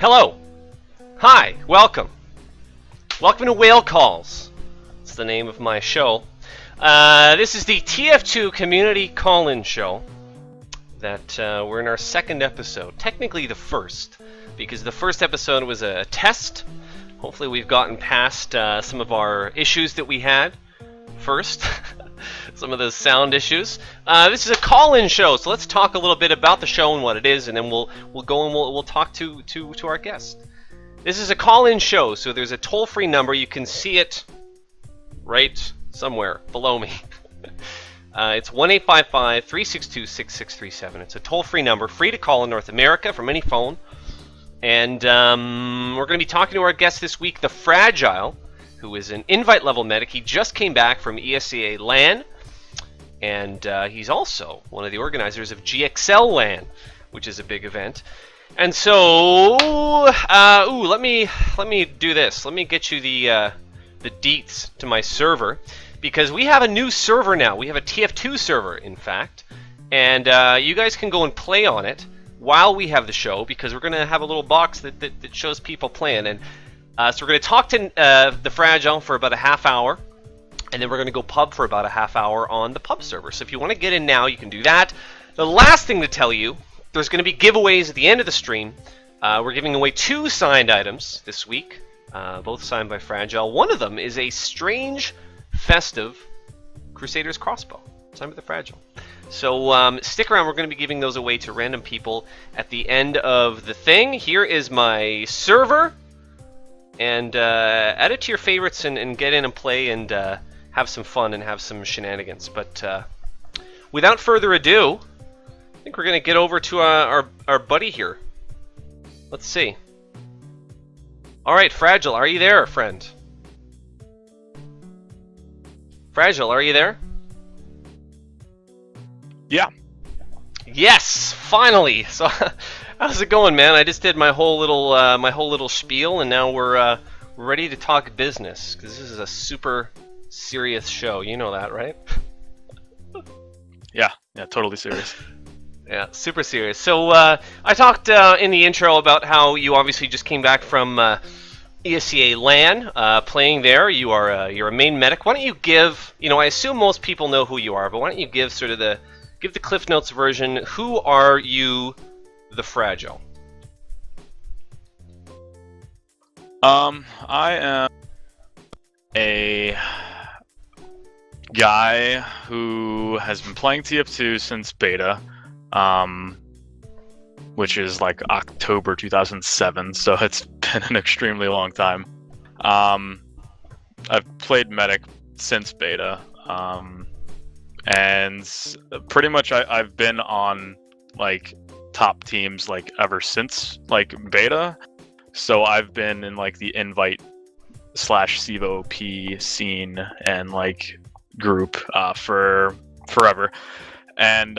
Hello. Hi. Welcome. Welcome to Whale Calls. It's the name of my show. This is the TF2 Community Call-In Show. That we're in our second episode. Technically the first, because the first episode was a test. Hopefully we've gotten past some of our issues that we had first. Some of the sound issues. This is a call-in show, so let's talk a little bit about the show and what it is, and then we'll go and we'll talk to our guest. This is a call-in show, so there's a toll-free number. You can see it right somewhere below me. It's 1-855-362-6637. It's a toll-free number, free to call in North America from any phone. And we're going to be talking to our guest this week, TheFragile, who is an invite-level medic. He just came back from ESEA LAN. And he's also one of the organizers of GXL LAN, which is a big event. And so, let me do this. Let me get you the deets to my server, because we have a new server now. We have a TF2 server, in fact, and you guys can go and play on it while we have the show, because we're going to have a little box that shows people playing. And so we're going to talk to TheFragile for about a half hour. And then we're going to go pub for about a half hour on the pub server. So if you want to get in now, you can do that. The last thing to tell you, there's going to be giveaways at the end of the stream. We're giving away 2 signed items this week, both signed by Fragile. One of them is a strange, festive Crusader's crossbow, signed by TheFragile. So stick around. We're going to be giving those away to random people at the end of the thing. Here is my server. And add it to your favorites and get in and play and have some fun and have some shenanigans. But without further ado, I think we're going to get over to our buddy here. Let's see. All right, Fragile, are you there, friend? Fragile, are you there? Yeah. Yes, finally. So, how's it going, man? I just did my whole little spiel, and now we're ready to talk business, because this is a super serious show. You know that, right? Yeah, totally serious. Yeah, super serious. So I talked in the intro about how you obviously just came back from ESEA LAN, playing there. You're a main medic. Why don't you give? I assume most people know who you are, but why don't you give sort of the Cliff Notes version? Who are you, TheFragile? I am a guy who has been playing TF2 since beta, which is like October 2007, so it's been an extremely long time. I've played medic since beta, and pretty much I've been on like top teams like ever since like beta, so I've been in like the invite / CVOP scene and like group for forever. And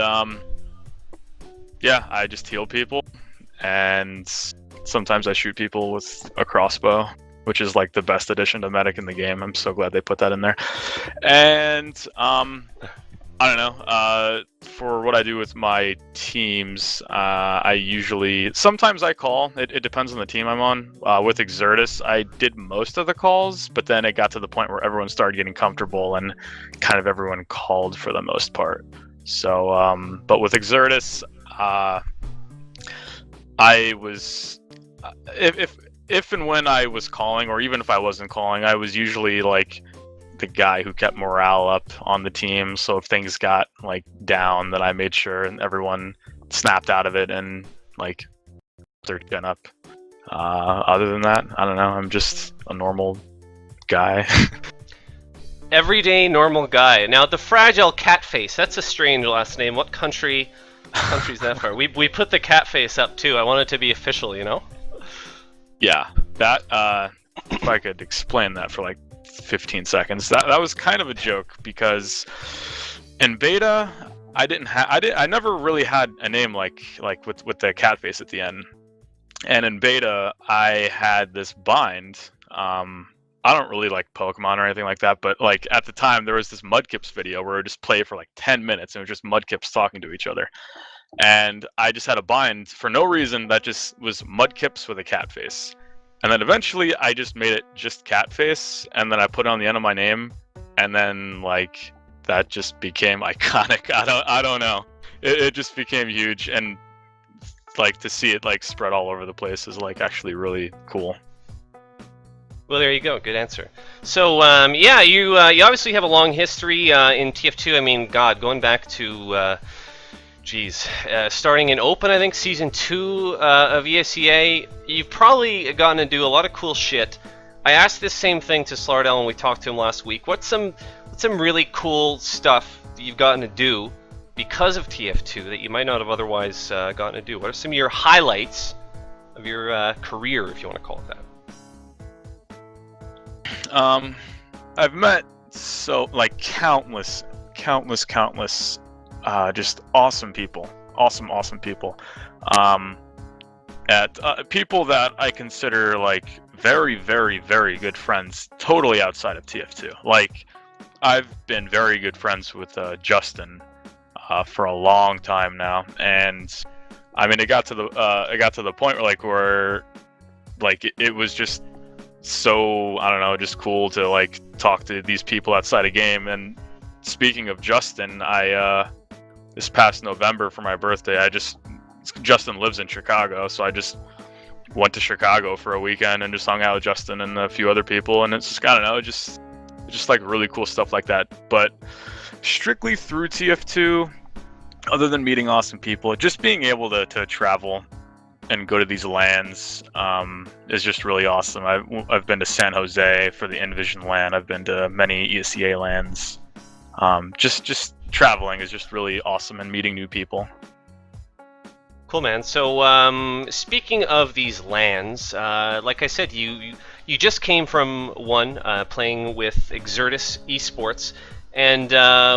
yeah, I just heal people, and sometimes I shoot people with a crossbow, which is like the best addition to medic in the game. I'm so glad they put that in there. And I don't know, for what I do with my teams, sometimes I call. It depends on the team I'm on. With Exertus, I did most of the calls, but then it got to the point where everyone started getting comfortable and kind of everyone called for the most part. So, but with Exertus, I was, if and when I was calling, or even if I wasn't calling, I was usually like the guy who kept morale up on the team. So if things got like down, then I made sure and everyone snapped out of it and like their chin up. Other than that, I don't know. I'm just a normal guy. Everyday normal guy. Now, TheFragile Catface. That's a strange last name. What country's that for? We put the Catface up too. I want it to be official, Yeah, that. If I could explain that for like 15 seconds. That was kind of a joke, because in beta I never really had a name like with the cat face at the end. And in beta I had this bind I don't really like Pokemon or anything like that, but like at the time there was this Mudkips video where it just played for like 10 minutes and it was just Mudkips talking to each other. And I just had a bind for no reason that just was Mudkips with a cat face. And then eventually I just made it just cat face, and then I put it on the end of my name, and then like that just became iconic. I don't know. It just became huge, and like to see it like spread all over the place is like actually really cool. Well, there you go. Good answer. So, yeah, you obviously have a long history in TF2. I mean, God, going back to, starting in Open, I think, Season 2 of ESEA, you've probably gotten to do a lot of cool shit. I asked this same thing to Slardell when we talked to him last week. What's some really cool stuff that you've gotten to do because of TF2 that you might not have otherwise gotten to do? What are some of your highlights of your career, if you want to call it that? I've met countless, just awesome people, awesome people. At people that I consider like very, very, very good friends, totally outside of TF2. Like, I've been very good friends with Justin for a long time now, and I mean, it got to the point where it was just so, I don't know, just cool to like talk to these people outside of game. And speaking of Justin, I this past November for my birthday, Justin lives in Chicago, so I just went to Chicago for a weekend and just hung out with Justin and a few other people, and it's just, I don't know, just like really cool stuff like that. But strictly through TF2, other than meeting awesome people, just being able to travel and go to these LANs is just really awesome. I've been to San Jose for the Envision LAN. I've been to many ESEA LANs. Just traveling is just really awesome, and meeting new people. Cool, man. So speaking of these LANs, like I said, you just came from one playing with Exertus eSports, and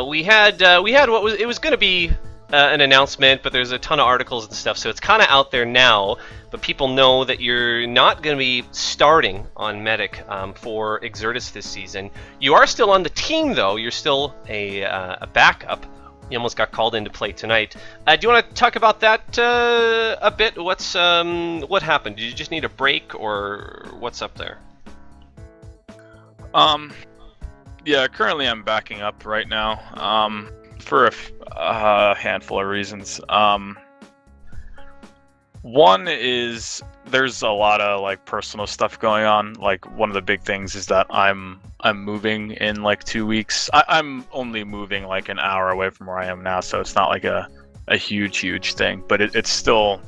we had it was going to be an announcement, but there's a ton of articles and stuff, so it's kind of out there now. But people know that you're not going to be starting on Medic for Exertus this season. You are still on the team, though. You're still a backup. You almost got called in to play tonight. Do you want to talk about that a bit? What happened? Did you just need a break, or what's up there? Yeah, currently I'm backing up right now. For a handful of reasons. One is there's a lot of like personal stuff going on. Like, one of the big things is that I'm moving in like 2 weeks. I'm only moving like an hour away from where I am now, so it's not like a huge thing, but it's still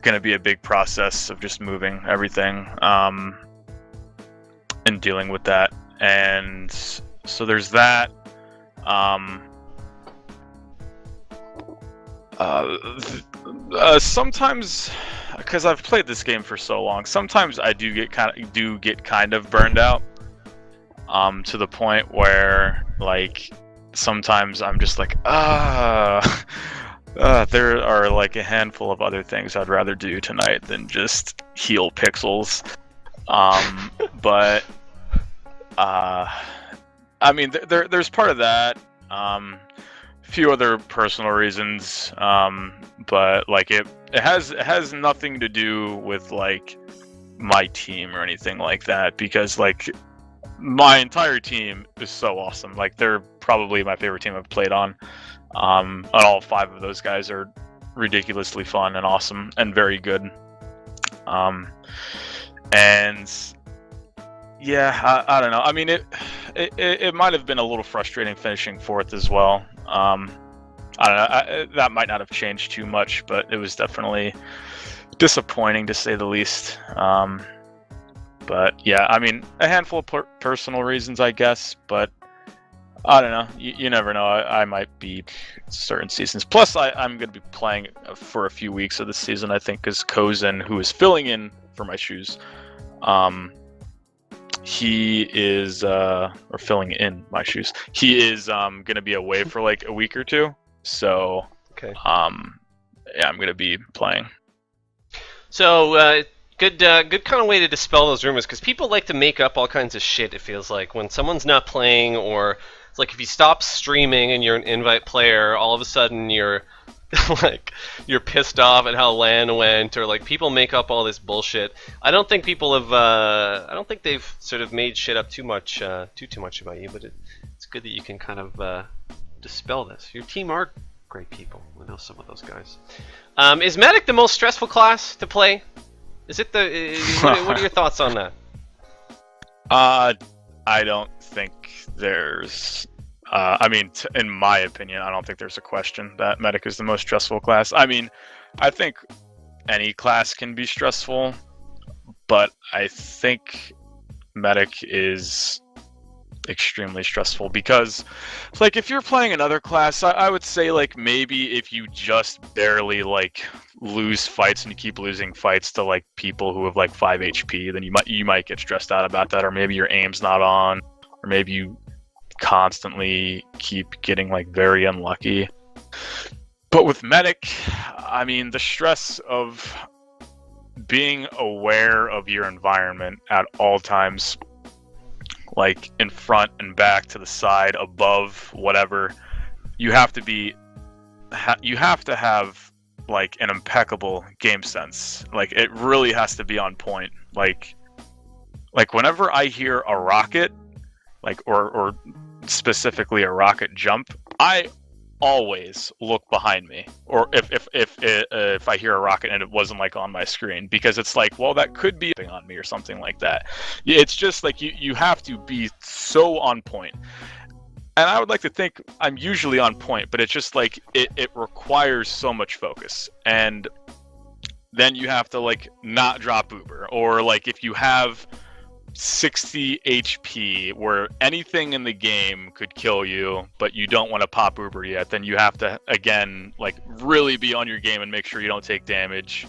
gonna be a big process of just moving everything and dealing with that. And so there's that. Sometimes, because I've played this game for so long, sometimes I do get kind of burned out. To the point where like sometimes I'm just like, there are like a handful of other things I'd rather do tonight than just heal pixels. But I mean, there's part of that. Few other personal reasons, but like it has nothing to do with like my team or anything like that, because like my entire team is so awesome. Like, they're probably my favorite team I've played on. And all 5 of those guys are ridiculously fun and awesome and very good. And yeah, I don't know. I mean, it might have been a little frustrating finishing 4th as well. I don't know. That might not have changed too much, but it was definitely disappointing to say the least. But yeah, I mean, a handful of personal reasons, I guess. But I don't know. You never know. I might be certain seasons. Plus, I'm going to be playing for a few weeks of the season, I think, because Kozin, who is filling in for my shoes, he is or filling in my shoes. He is going to be away for like a week or 2. So okay. Yeah, I'm going to be playing. So Good kind of way to dispel those rumors, because people like to make up all kinds of shit, it feels like, when someone's not playing, or it's like if you stop streaming and you're an invite player, all of a sudden you're like you're pissed off at how LAN went, or like people make up all this bullshit. I don't think people have I don't think they've sort of made shit up too much about you, but it's good that you can kind of dispel this. Your team are great people. I know some of those guys. Is Medic the most stressful class to play? Is it the? What are your thoughts on that? I don't think there's. I mean, in my opinion, I don't think there's a question that Medic is the most stressful class. I mean, I think any class can be stressful, but I think Medic is extremely stressful because, like, if you're playing another class, I would say, like, maybe if you just barely, like, lose fights and you keep losing fights to, like, people who have, like, 5 HP, then you might get stressed out about that, or maybe your aim's not on, or maybe you constantly keep getting, like, very unlucky. But with Medic, I mean, the stress of being aware of your environment at all times, like in front and back, to the side, above, whatever, you have to have like an impeccable game sense. Like, it really has to be on point. Like whenever I hear a rocket, like, or specifically a rocket jump, I always look behind me, or if I hear a rocket and it wasn't, like, on my screen, because it's like, well, that could be on me or something like that. It's just like you have to be so on point. And I would like to think I'm usually on point, but it's just like it requires so much focus. And then you have to, like, not drop Uber, or, like, if you have 60 HP where anything in the game could kill you, but you don't want to pop Uber yet, then you have to, again, like, really be on your game and make sure you don't take damage.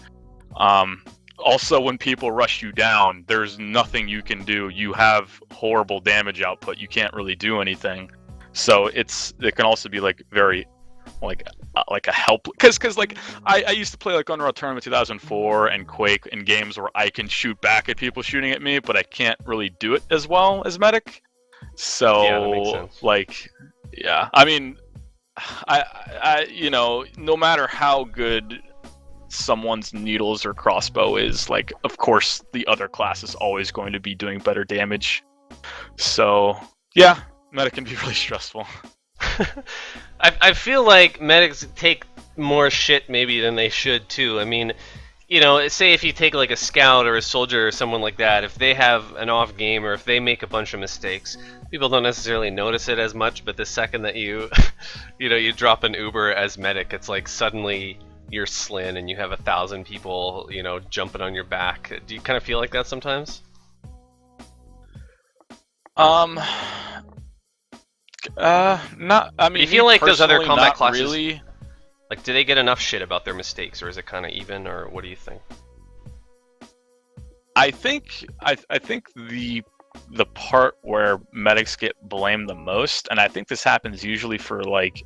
Also, when people rush you down, there's nothing you can do. You have horrible damage output. You can't really do anything. So it can also be, like, very, like a help, because like I used to play, like, Unreal Tournament 2004 and Quake in games where I can shoot back at people shooting at me, but I can't really do it as well as Medic. So yeah, that makes sense. Like, yeah, I mean, I no matter how good someone's needles or crossbow is, like, of course the other class is always going to be doing better damage. So yeah, Medic can be really stressful. I feel like medics take more shit maybe than they should too. I mean, say if you take, like, a scout or a soldier or someone like that, if they have an off game or if they make a bunch of mistakes, people don't necessarily notice it as much, but the second that you you drop an Uber as medic, it's like suddenly you're Slin and you have 1,000 people jumping on your back. Do you kind of feel like that sometimes? Not. I mean, do you feel like those other combat classes, really, like, do they get enough shit about their mistakes, or is it kind of even, or what do you think? I think the part where medics get blamed the most, and I think this happens usually for, like,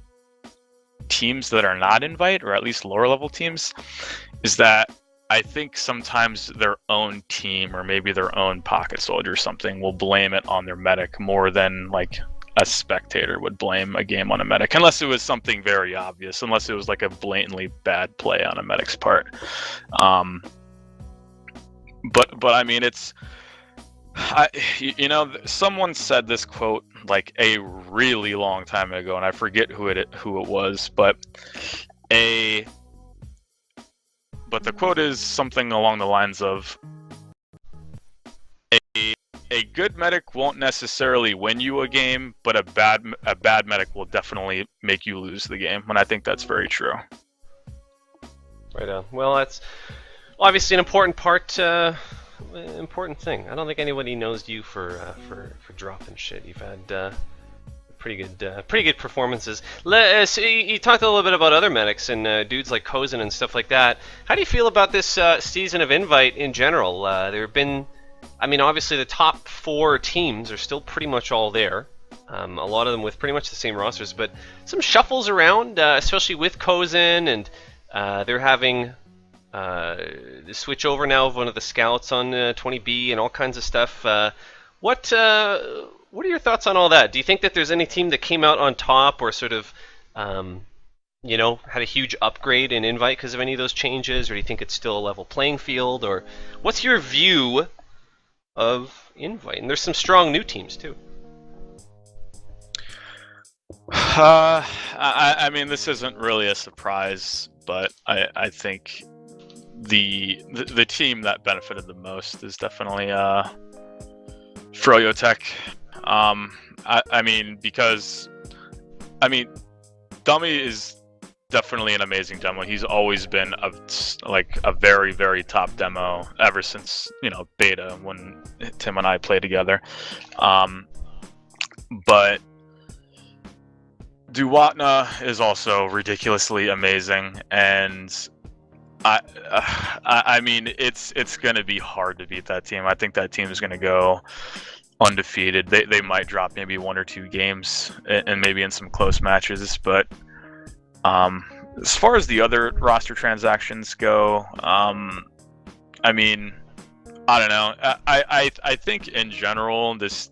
teams that are not invite, or at least lower level teams, is that I think sometimes their own team, or maybe their own pocket soldier or something, will blame it on their medic more than, like, a spectator would blame a game on a medic, unless it was something very obvious, unless it was, like, a blatantly bad play on a medic's part. But I mean, someone said this quote, like, a really long time ago, and I forget who it was, but the quote is something along the lines of, a good medic won't necessarily win you a game, but a bad medic will definitely make you lose the game, and I think that's very true. Right on. Well, that's obviously an important thing. I don't think anybody knows you for dropping shit. You've had pretty good performances. So you talked a little bit about other medics and dudes like Kozen and stuff like that. How do you feel about this season of Invite in general? There have been, I mean, obviously the top 4 teams are still pretty much all there. A lot of them with pretty much the same rosters, but some shuffles around, especially with Kozen, and they're having the switch over now of one of the scouts on 20B and all kinds of stuff. What are your thoughts on all that? Do you think that there's any team that came out on top or sort of, had a huge upgrade in Invite because of any of those changes, or do you think it's still a level playing field, or what's your view of Invite? And there's some strong new teams too. I mean, this isn't really a surprise, but I think the team that benefited the most is definitely Froyotech. I mean, Dummy is definitely an amazing demo. He's always been a very, very top demo ever since, beta, when Tim and I played together. But Duwatna is also ridiculously amazing, and I mean, it's going to be hard to beat that team. I think that team is going to go undefeated. They might drop maybe 1 or 2 games, and maybe in some close matches. But as far as the other roster transactions go, I mean, I don't know. I think in general this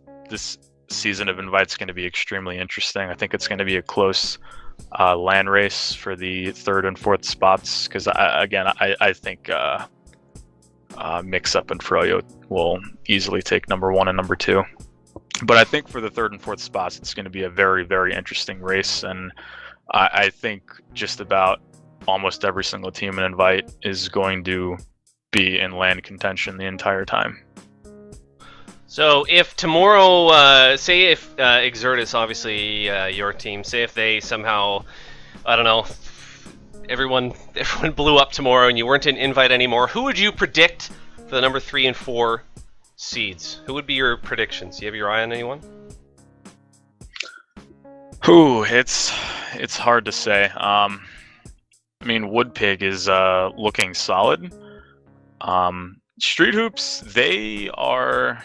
season of Invite's going to be extremely interesting. I think it's going to be a close LAN race for the 3rd and 4th spots, because I think Mix-Up and Froyo will easily take number 1 and number 2. But I think for the 3rd and 4th spots, it's going to be a very, very interesting race, and I think just about almost every single team in Invite is going to be in LAN contention the entire time. So if tomorrow, say if Exertus, obviously your team, say if they somehow, I don't know, everyone blew up tomorrow and you weren't in Invite anymore, who would you predict for the number 3 and 4 seeds? Who would be your predictions? Do you have your eye on anyone? Ooh, it's hard to say. I mean, Woodpig is looking solid. Street Hoops, they are...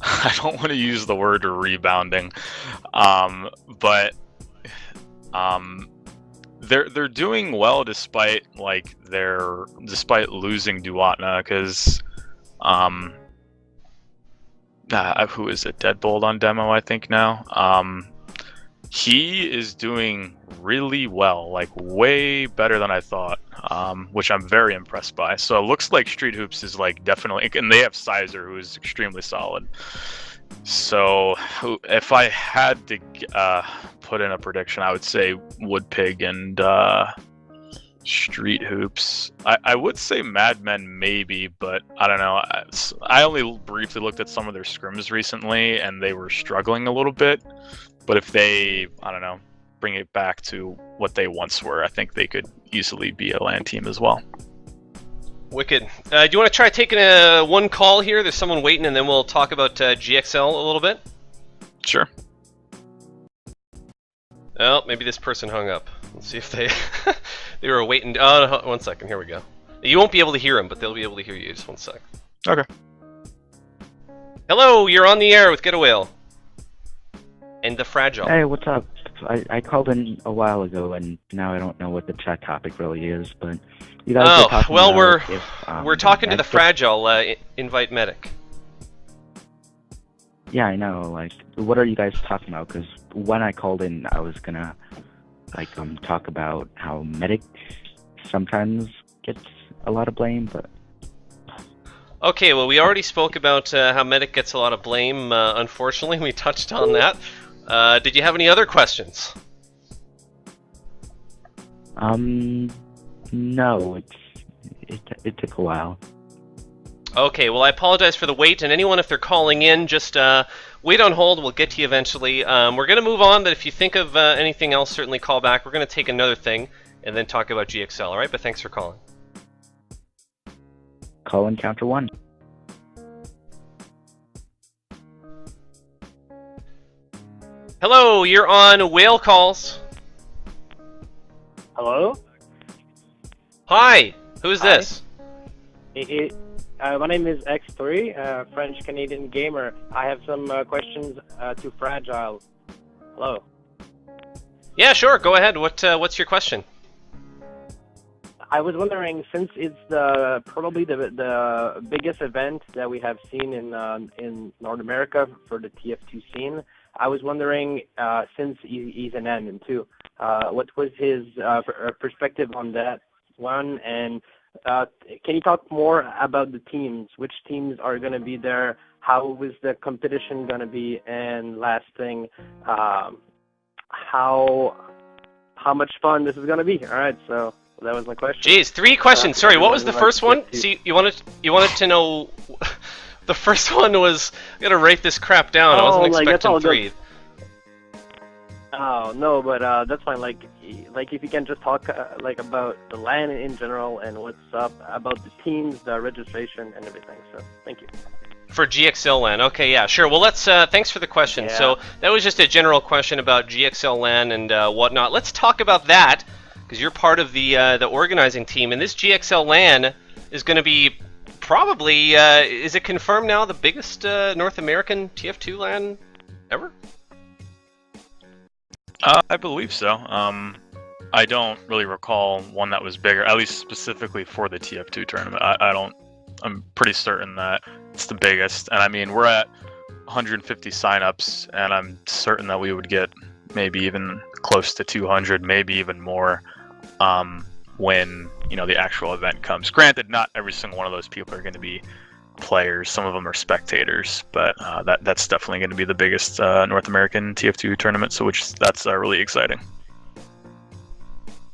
I don't want to use the word rebounding, but they're doing well despite losing Duwatna, because who is it? Deadbolt on demo, I think now. He is doing really well, like way better than I thought, which I'm very impressed by. So it looks like Street Hoops is definitely, and they have Sizer, who is extremely solid. So if I had to put in a prediction, I would say Woodpig and Street Hoops. I would say Madmen maybe, but I don't know. I only briefly looked at some of their scrims recently, and they were struggling a little bit. But if they, I don't know, bring it back to what they once were, I think they could easily be a LAN team as well. Wicked. Do you want to try taking one call here? There's someone waiting, and then we'll talk about GXL a little bit. Sure. Oh, maybe this person hung up. Let's see if they they were waiting. Oh, 1 second. Here we go. You won't be able to hear them, but they'll be able to hear you. Just 1 sec. Okay. Hello, you're on the air with Getawhale and TheFragile. Hey, what's up? I called in a while ago, and now I don't know what the chat topic really is, but you guys were talking well, about we're talking to TheFragile, Invite Medic. Yeah, I know. What are you guys talking about? Because when I called in, I was gonna talk about how Medic sometimes gets a lot of blame, but. Okay, well, we already spoke about how Medic gets a lot of blame. Unfortunately, we touched on that. Did you have any other questions? No, it took a while. Okay, well, I apologize for the wait, and anyone, if they're calling in, just wait on hold. We'll get to you eventually. We're going to move on, but if you think of anything else, certainly call back. We're going to take another thing and then talk about GXL, all right? But thanks for calling. Call in counter 1. Hello, you're on Whale Calls. Hello? Hi, who's Hi. this? My name is X3, French-Canadian gamer. I have some questions to Fragile. Hello. Yeah, sure, go ahead. What's your question? I was wondering, since it's probably the biggest event that we have seen in North America for the TF2 scene, I was wondering, since he's an admin too, what was his perspective on that one? And can you talk more about the teams? Which teams are going to be there? How is the competition going to be? And last thing, how much fun this is going to be? All right, so that was my question. Jeez, 3 questions. Sorry, what was the first one? See, you wanted to know. The first one was, I gotta write this crap down. I wasn't expecting 3. Oh no, but that's fine. Like if you can just talk about the LAN in general and what's up about the teams, the registration, and everything. So thank you. For GXL LAN, okay, yeah, sure. Well, let's. Thanks for the question. Yeah. So that was just a general question about GXL LAN and whatnot. Let's talk about that because you're part of the organizing team, and this GXL LAN is going to be probably. Is it confirmed now the biggest North American TF2 LAN ever? I believe so. I don't really recall one that was bigger, at least specifically for the TF2 tournament. I'm pretty certain that it's the biggest. And I mean, we're at 150 signups, and I'm certain that we would get maybe even close to 200, maybe even more, when the actual event comes. Granted, not every single one of those people are going to be players. Some of them are spectators, but that's definitely going to be the biggest North American TF2 tournament. So that's really exciting.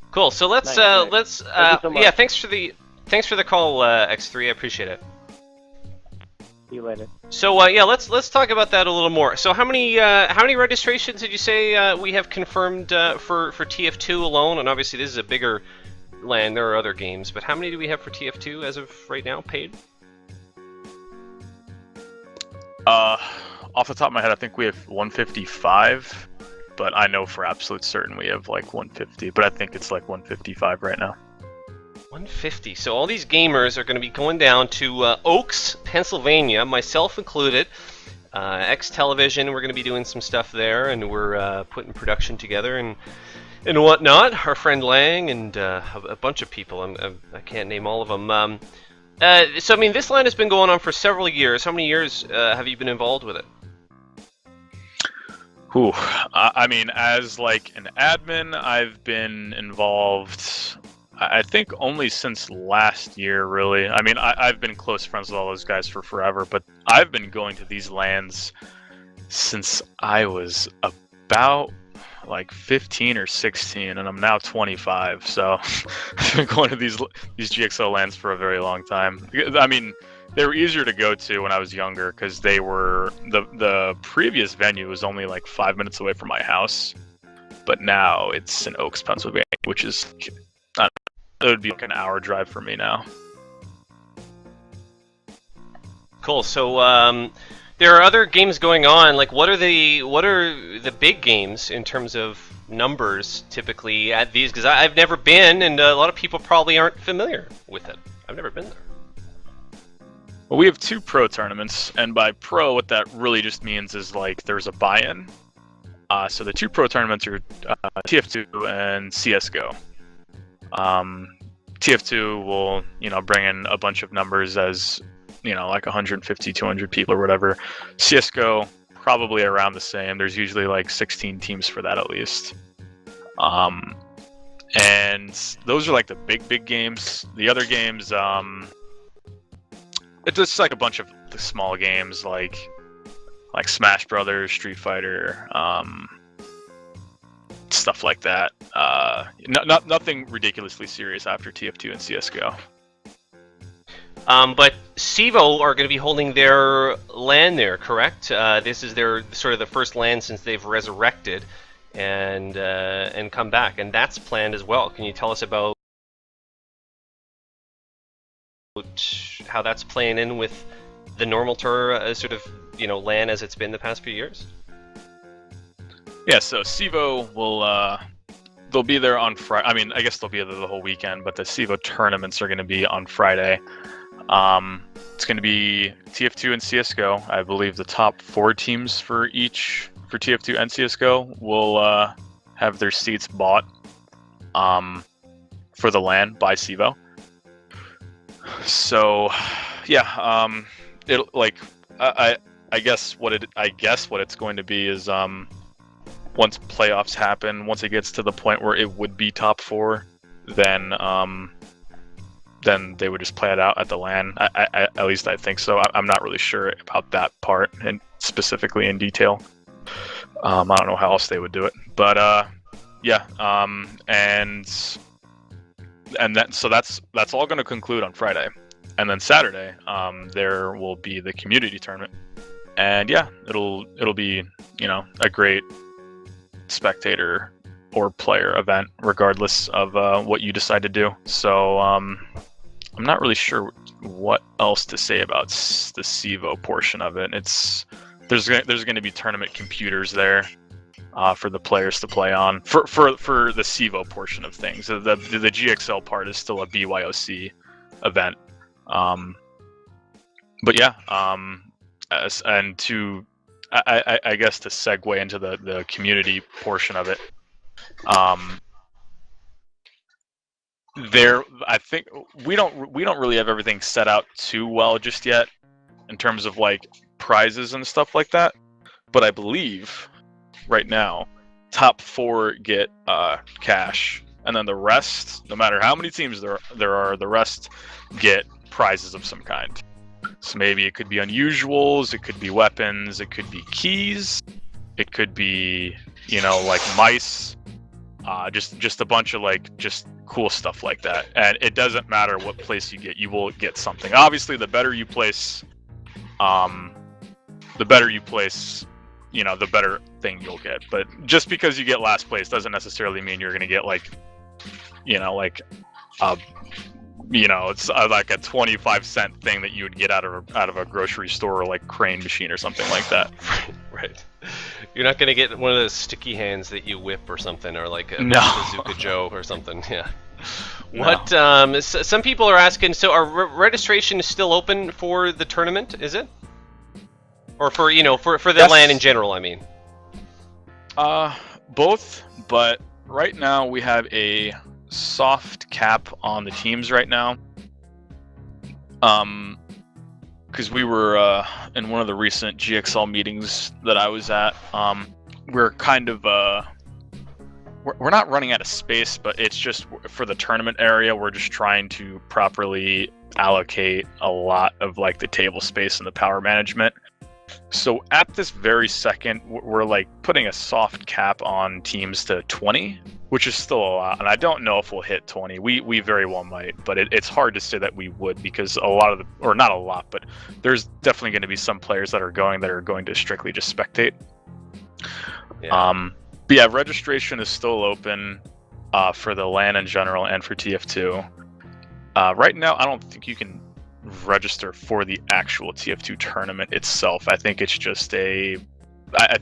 Cool. So let's Thank you so much. yeah. Thanks for the call, X3. I appreciate it. See you later. So yeah, let's talk about that a little more. So how many registrations did you say we have confirmed for TF2 alone? And obviously this is a bigger LAN. There are other games, but how many do we have for TF2 as of right now, paid? Off the top of my head, I think we have 155, but I know for absolute certain we have like 150, but I think it's like 155 right now. 150. So all these gamers are going to be going down to Oaks, Pennsylvania, myself included. X Television, we're going to be doing some stuff there, and we're putting production together and whatnot. Our friend Lang and a bunch of people. I can't name all of them. So I mean, this LAN has been going on for several years. How many years have you been involved with it? I mean, as like an admin, I've been involved, I think only since last year, really. I mean, I've been close friends with all those guys for forever, but I've been going to these LANs since I was about like 15 or 16, and I'm now 25, so I've been going to these GXL LANs for a very long time. I mean, they were easier to go to when I was younger because they were the previous venue was only like 5 minutes away from my house, but now it's in Oaks, Pennsylvania, which is it would be like an hour drive for me now. Cool. So there are other games going on. Like, what are the big games in terms of numbers typically at these? Because I've never been, and a lot of people probably aren't familiar with it. I've never been there. Well, we have 2 pro tournaments, and by pro, what that really just means is like there's a buy-in. So the 2 pro tournaments are TF2 and CS:GO. TF2 will, bring in a bunch of numbers as, like 150, 200 people or whatever. CS:GO, probably around the same. There's usually like 16 teams for that at least. And those are like the big games. The other games, it's just like a bunch of the small games like Smash Brothers, Street Fighter, stuff like that. Nothing ridiculously serious after TF2 and CS:GO. But Civo are going to be holding their LAN there, correct? This is their sort of the first LAN since they've resurrected and come back, and that's planned as well. Can you tell us about how that's playing in with the normal tour, sort of LAN as it's been the past few years? Yeah, so Civo will they'll be there on Friday. I mean, I guess they'll be there the whole weekend, but the Civo tournaments are going to be on Friday. It's going to be TF2 and CS:GO. I believe the top 4 teams for TF2 and CS:GO will have their seats bought. for the LAN by CEVO. So, yeah, it like I guess what it's going to be is once playoffs happen, once it gets to the point where it would be top 4, then they would just play it out at the LAN. At least I think so. I'm not really sure about that part and specifically in detail. I don't know how else they would do it, but yeah. So that's all going to conclude on Friday, and then Saturday there will be the community tournament, and yeah, it'll be, you know, a great spectator or player event regardless of what you decide to do. So I'm not really sure what else to say about the CEVO portion of it. There's going to be tournament computers there for the players to play on for the CEVO portion of things. The GXL part is still a BYOC event. But yeah, I guess to segue into the community portion of it, I think we don't really have everything set out too well just yet in terms of like prizes and stuff like that. But I believe right now, top 4 get cash, and then the rest, no matter how many teams there are, the rest get prizes of some kind. So maybe it could be unusuals, it could be weapons, it could be keys, it could be, you know, like mice, just a bunch of like just cool stuff like that. And it doesn't matter what place you get, you will get something. Obviously, the better you place, you know, the better thing you'll get. But just because you get last place doesn't necessarily mean you're gonna get like, you know, like you know, it's like a 25-cent thing that you would get out of a grocery store or like crane machine or something like that. Right. You're not gonna get one of those sticky hands that you whip or something, or like a Bazooka Joe or something. Yeah. No. What? Some people are asking. So, are registration is still open for the tournament? Is it? Or for, you know, for the Yes. LAN in general? I mean. Both, but right now we have a soft cap on the teams right now. Because we were in one of the recent GXL meetings that I was at, we're kind of we're not running out of space, but it's just for the tournament area, we're just trying to properly allocate a lot of like the table space and the power management. So at this very second, we're like putting a soft cap on teams to 20, which is still a lot. And I don't know if we'll hit 20. We very well might, but it's hard to say that we would, because a lot of or not a lot, but there's definitely going to be some players that are going to strictly just spectate. Yeah. But yeah, registration is still open for the LAN in general and for TF2. Right now, I don't think you can register for the actual TF2 tournament itself. I think it's just I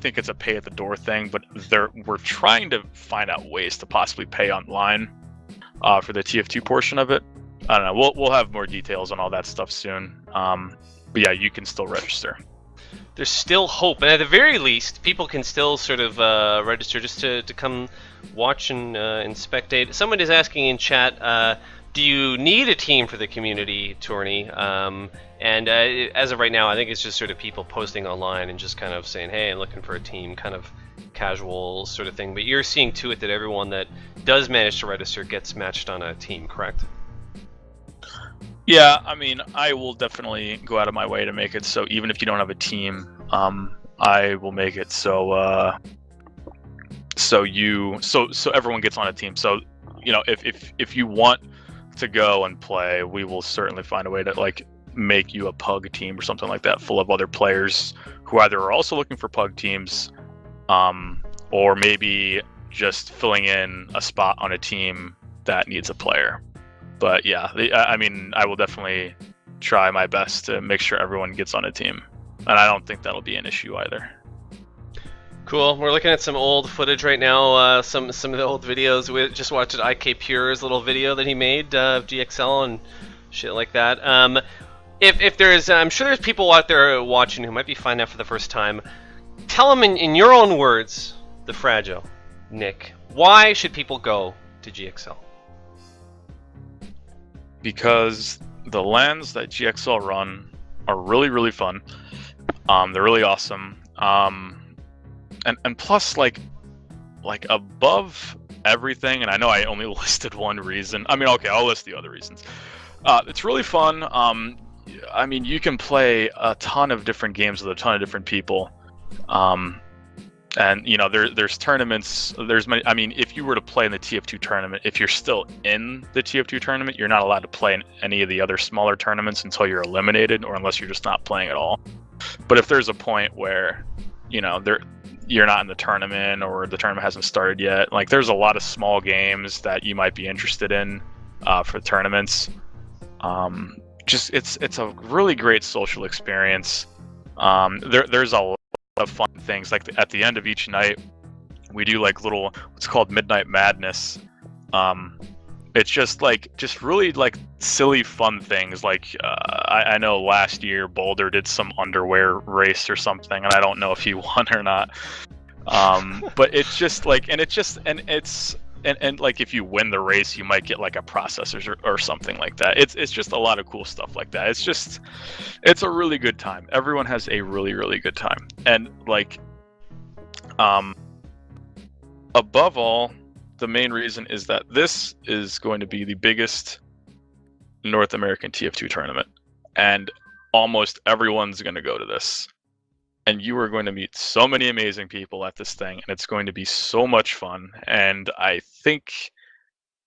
think it's a pay at the door thing, but we're trying to find out ways to possibly pay online for the TF2 portion of it. I don't know. We'll have more details on all that stuff soon. But yeah, you can still register. There's still hope, and at the very least, people can still sort of register just to come watch and spectate. Someone is asking in chat, do you need a team for the community tourney? And as of right now, I think it's just sort of people posting online and just kind of saying, hey, I'm looking for a team, kind of casual sort of thing. But you're seeing to it that everyone that does manage to register gets matched on a team, correct? Yeah, I mean, I will definitely go out of my way to make it so even if you don't have a team, I will make it so so everyone gets on a team. So, you know, if you want to go and play, we will certainly find a way to like make you a pug team or something like that, full of other players who either are also looking for pug teams, or maybe just filling in a spot on a team that needs a player. But yeah, I mean, I will definitely try my best to make sure everyone gets on a team, and I don't think that'll be an issue either. Cool. We're looking at some old footage right now. Some of the old videos. We just watched IK Pure's little video that he made of GXL and shit like that. If there's, I'm sure there's people out there watching who might be finding out for the first time. Tell them in your own words, TheFragile, Nick, why should people go to GXL? because the LANs that GXL run are really, really fun. They're really awesome. And plus, like above everything, and I know I only listed one reason. I mean, okay, I'll list the other reasons. It's really fun. I mean, you can play a ton of different games with a ton of different people. And there's tournaments. There's many. I mean, if you were to play in the TF2 tournament, if you're still in the TF2 tournament, you're not allowed to play in any of the other smaller tournaments until you're eliminated, or unless you're just not playing at all. But if there's a point where, you're not in the tournament, or the tournament hasn't started yet, like there's a lot of small games that you might be interested in for tournaments. It's a really great social experience. There's a lot of fun things. Like at the end of each night, we do like little what's called Midnight Madness. It's just really like silly fun things. Like I know last year Boulder did some underwear race or something, and I don't know if he won or not. But it's just like, and like if you win the race, you might get like a processor or something like that. It's just a lot of cool stuff like that. It's a really good time. Everyone has a really, really good time. And like, above all, the main reason is that this is going to be the biggest North American TF2 tournament, and almost everyone's going to go to this. And you are going to meet so many amazing people at this thing, and it's going to be so much fun. And I think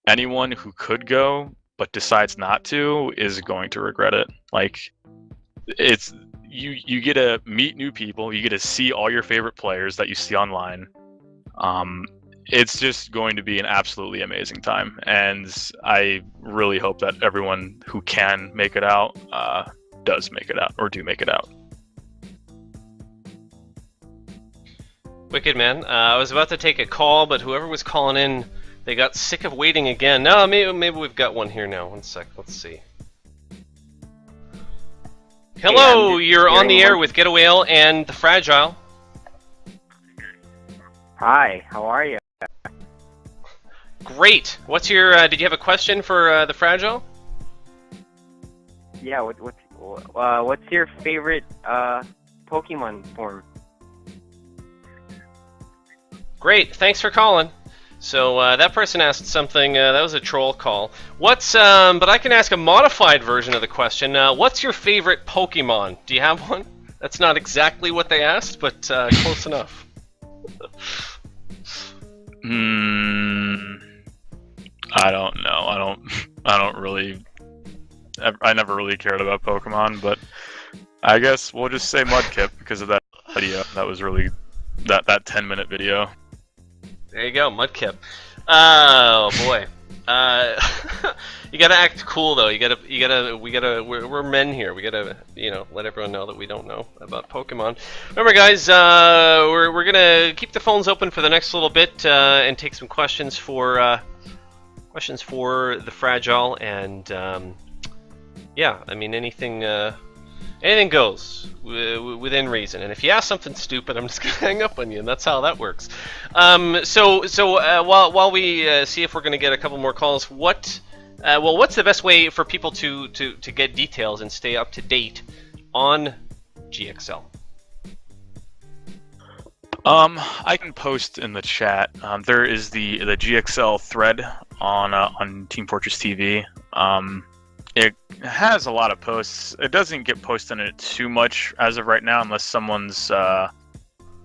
anyone who could go but decides not to is going to regret it. Like, it's you get to meet new people, you get to see all your favorite players that you see online. It's just going to be an absolutely amazing time, and I really hope that everyone who can make it out does make it out, or do make it out. Wicked, man. I was about to take a call, but whoever was calling in, they got sick of waiting again. No, maybe we've got one here now. One sec. Let's see. Hello, you're on the air with Getawhale and TheFragile. Hi, how are you? Great. What's your? Did you have a question for TheFragile? Yeah. What's your favorite Pokemon form? Great. Thanks for calling. So that person asked something. That was a troll call. But I can ask a modified version of the question. What's your favorite Pokemon? Do you have one? That's not exactly what they asked, but close enough. I don't know. I don't really. I never really cared about Pokemon, but I guess we'll just say Mudkip because of that video. That was really that 10-minute video. There you go, Mudkip. Oh boy. You gotta act cool though. We're men here. We gotta, let everyone know that we don't know about Pokemon. Remember, guys, we're gonna keep the phones open for the next little bit and take some questions for TheFragile, and yeah, I mean anything goes within reason. And if you ask something stupid, I'm just gonna hang up on you, and that's how that works. So while we see if we're gonna get a couple more calls, what's the best way for people to get details and stay up to date on GXL? I can post in the chat. There is the GXL thread on Team Fortress TV. It has a lot of posts. It doesn't get posted in it too much as of right now, unless someone's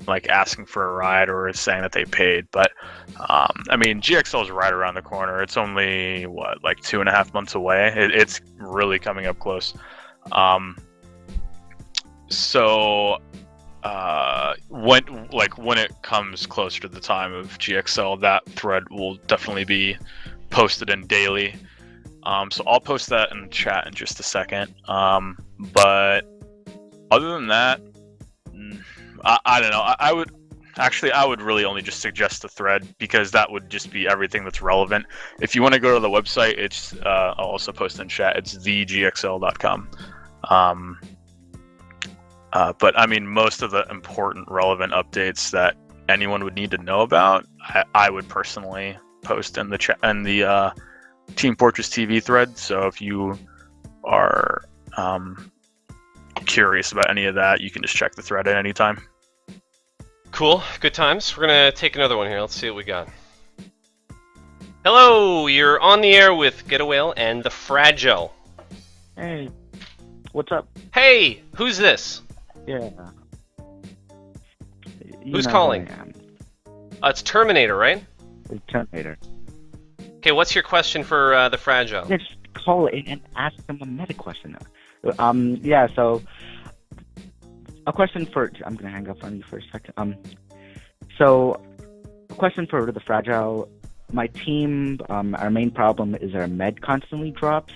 like asking for a ride or is saying that they paid. But I mean, GXL is right around the corner. It's only like 2.5 months away. It's really coming up close. So when it comes closer to the time of GXL, that thread will definitely be posted in daily. So I'll post that in the chat in just a second. But other than that, I don't know. I would really only just suggest the thread, because that would just be everything that's relevant. If you want to go to the website, it's I'll also post in chat. It's thegxl.com. But I mean, most of the important, relevant updates that anyone would need to know about, I would personally post in the chat, in the Team Fortress TV thread. So if you are curious about any of that, you can just check the thread at any time. Cool. Good times. We're going to take another one here. Let's see what we got. Hello, you're on the air with Getawhale and TheFragile. Hey, what's up? Hey, who's this? Yeah. Who's calling? Who I am. It's Terminator, right? It's Terminator. Okay, what's your question for TheFragile? Yeah, just call in and ask them a meta question. Yeah, so a question for... I'm going to hang up on you for a second. So, a question for TheFragile. My team, our main problem is our med constantly drops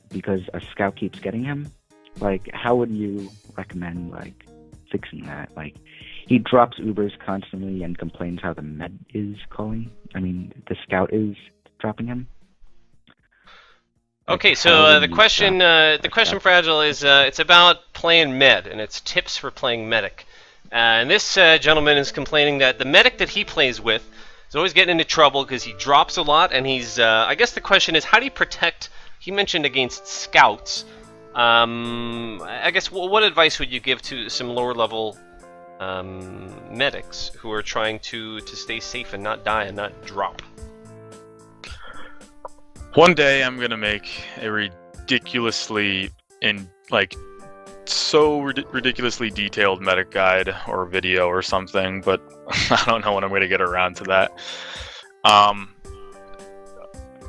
because a scout keeps getting him. Like, how would you recommend, like, fixing that? Like, he drops Ubers constantly and complains how the med is calling. I mean, the scout is dropping him. Okay, Like, so how the would you question, stop the question, Fragile, is it's about playing med, and it's tips for playing medic. And this gentleman is complaining that the medic that he plays with is always getting into trouble because he drops a lot, and he's. I guess the question is, how do you protect? He mentioned against scouts. I guess what advice would you give to some lower level medics who are trying to stay safe and not die and not drop? One day I'm gonna make a ridiculously ridiculously detailed medic guide or video or something, but I don't know when I'm gonna get around to that.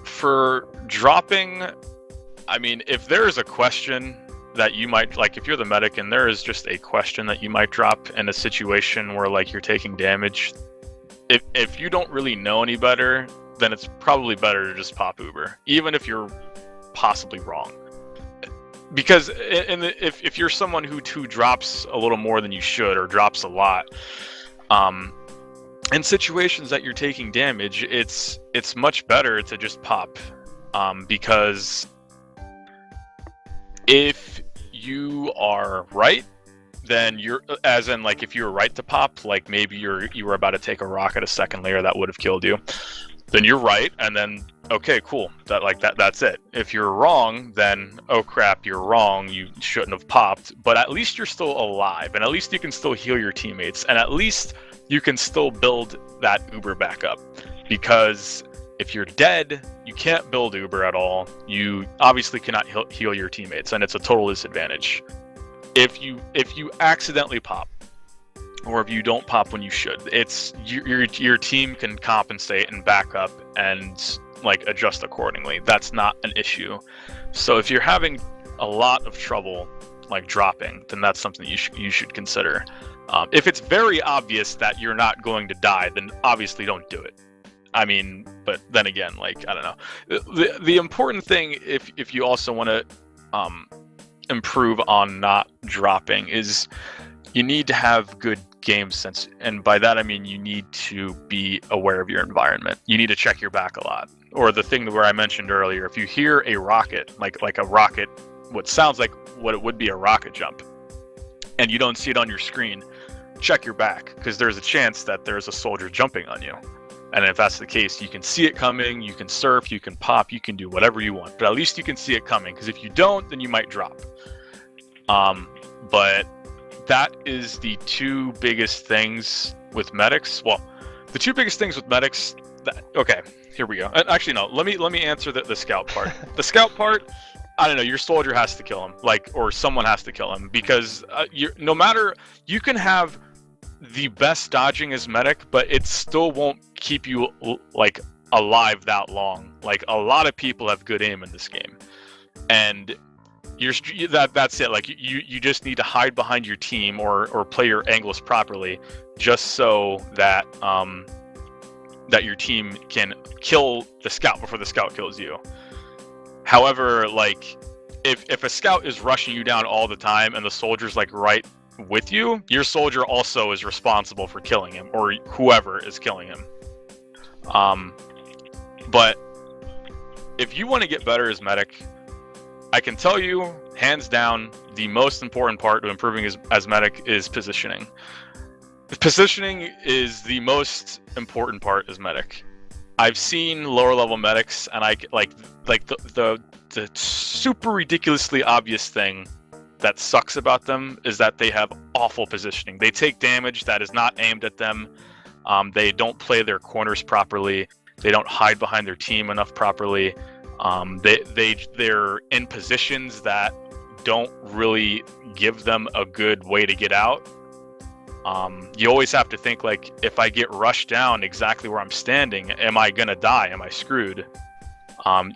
For dropping, I mean, if there is a question that you might, like, if you're the medic and there is just a question that you might drop in a situation where, like, you're taking damage, if you don't really know any better, then it's probably better to just pop Uber, even if you're possibly wrong. Because if you're someone who drops a little more than you should or drops a lot, in situations that you're taking damage, it's much better to just pop, because if you are right, then you're, as in, like, if you were right to pop, like maybe you were about to take a rocket a second later that would have killed you, then you're right, and then okay, cool, that's it. If you're wrong, then oh crap, you're wrong, you shouldn't have popped, but at least you're still alive, and at least you can still heal your teammates, and at least you can still build that Uber back up. Because if you're dead, you can't build Uber at all. You obviously cannot heal your teammates, and it's a total disadvantage. If you accidentally pop, or if you don't pop when you should, it's your team can compensate and back up and, like, adjust accordingly. That's not an issue. So if you're having a lot of trouble, like, dropping, then that's something you should consider. If it's very obvious that you're not going to die, then obviously don't do it. I mean, but then again, like, I don't know. The important thing, if you also want to improve on not dropping, is you need to have good game sense, and by that I mean you need to be aware of your environment. You need to check your back a lot. Or the thing where I mentioned earlier, if you hear a rocket, like a rocket, what sounds like what it would be a rocket jump, and you don't see it on your screen, check your back, because there's a chance that there's a soldier jumping on you. And if that's the case, you can see it coming, you can surf, you can pop, you can do whatever you want, but at least you can see it coming, because if you don't, then you might drop. But that is the two biggest things with medics. Well, the two biggest things with medics. Okay, here we go. Actually, no. Let me answer the scout part. The scout part, I don't know. Your soldier has to kill him, or someone has to kill him, because no matter, you can have the best dodging as medic, but it still won't keep you, like, alive that long. Like, a lot of people have good aim in this game, and that's it. Like, you just need to hide behind your team or play your angles properly, just so that that your team can kill the scout before the scout kills you. However, like, if a scout is rushing you down all the time and the soldier's, like, right with you, your soldier also is responsible for killing him, or whoever is killing him. But if you want to get better as medic, I can tell you, hands down, the most important part to improving as medic is positioning. Positioning is the most important part as medic. I've seen lower level medics, and I like the super ridiculously obvious thing that sucks about them is that they have awful positioning. They take damage that is not aimed at them. They don't play their corners properly. They don't hide behind their team enough properly. They're in positions that don't really give them a good way to get out. You always have to think, like, if I get rushed down exactly where I'm standing, am I gonna die? Am I screwed?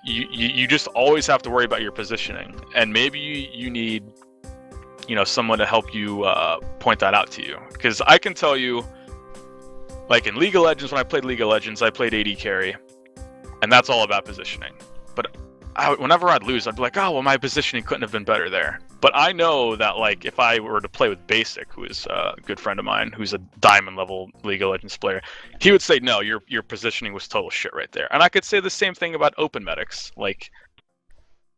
You just always have to worry about your positioning, and maybe you need, someone to help you point that out to you. Because I can tell you, like in League of Legends, when I played League of Legends, I played AD carry, and that's all about positioning. But whenever I'd lose, I'd be like, oh, well, my positioning couldn't have been better there. But I know that, like, if I were to play with Basic, who is a good friend of mine, who's a diamond level League of Legends player, he would say, no, your positioning was total shit right there. And I could say the same thing about open medics. Like,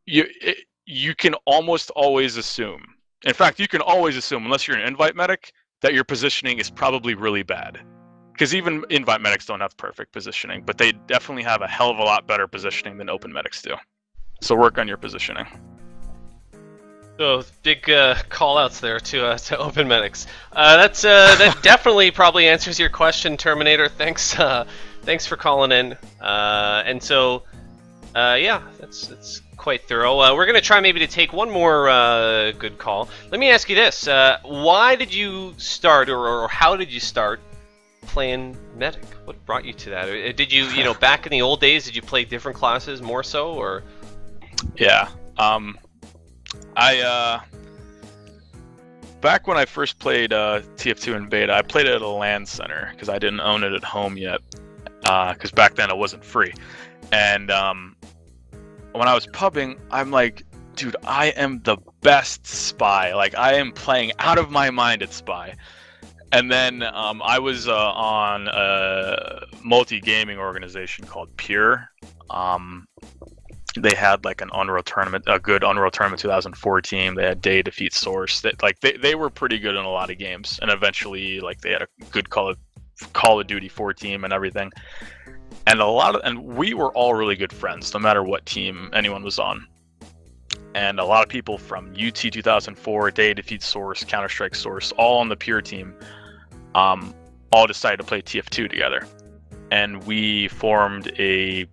you can almost always assume, in fact, you can always assume, unless you're an invite medic, that your positioning is probably really bad. Because even invite medics don't have perfect positioning, but they definitely have a hell of a lot better positioning than open medics do. So work on your positioning. So big call-outs there to open medics. That definitely probably answers your question, Terminator. Thanks for calling in. And so yeah, that's quite thorough. We're gonna try maybe to take one more good call. Let me ask you this: why did you start, or how did you start playing medic? What brought you to that? Did you back in the old days, did you play different classes more so, or? Yeah. I back when I first played TF2 in beta, I played it at a LAN center because I didn't own it at home yet. Because back then it wasn't free. And when I was pubbing, I'm like, dude, I am the best spy. Like, I am playing out of my mind at spy. And then I was on a multi-gaming organization called Pure. They had like an Unreal tournament, a good Unreal Tournament 2004 team. They had Day Defeat Source. They were pretty good in a lot of games. And eventually, like, they had a good Call of Duty 4 team and everything. And we were all really good friends, no matter what team anyone was on. And a lot of people from UT 2004, Day Defeat Source, Counter-Strike Source, all on the Pure team, all decided to play TF2 together. And we formed a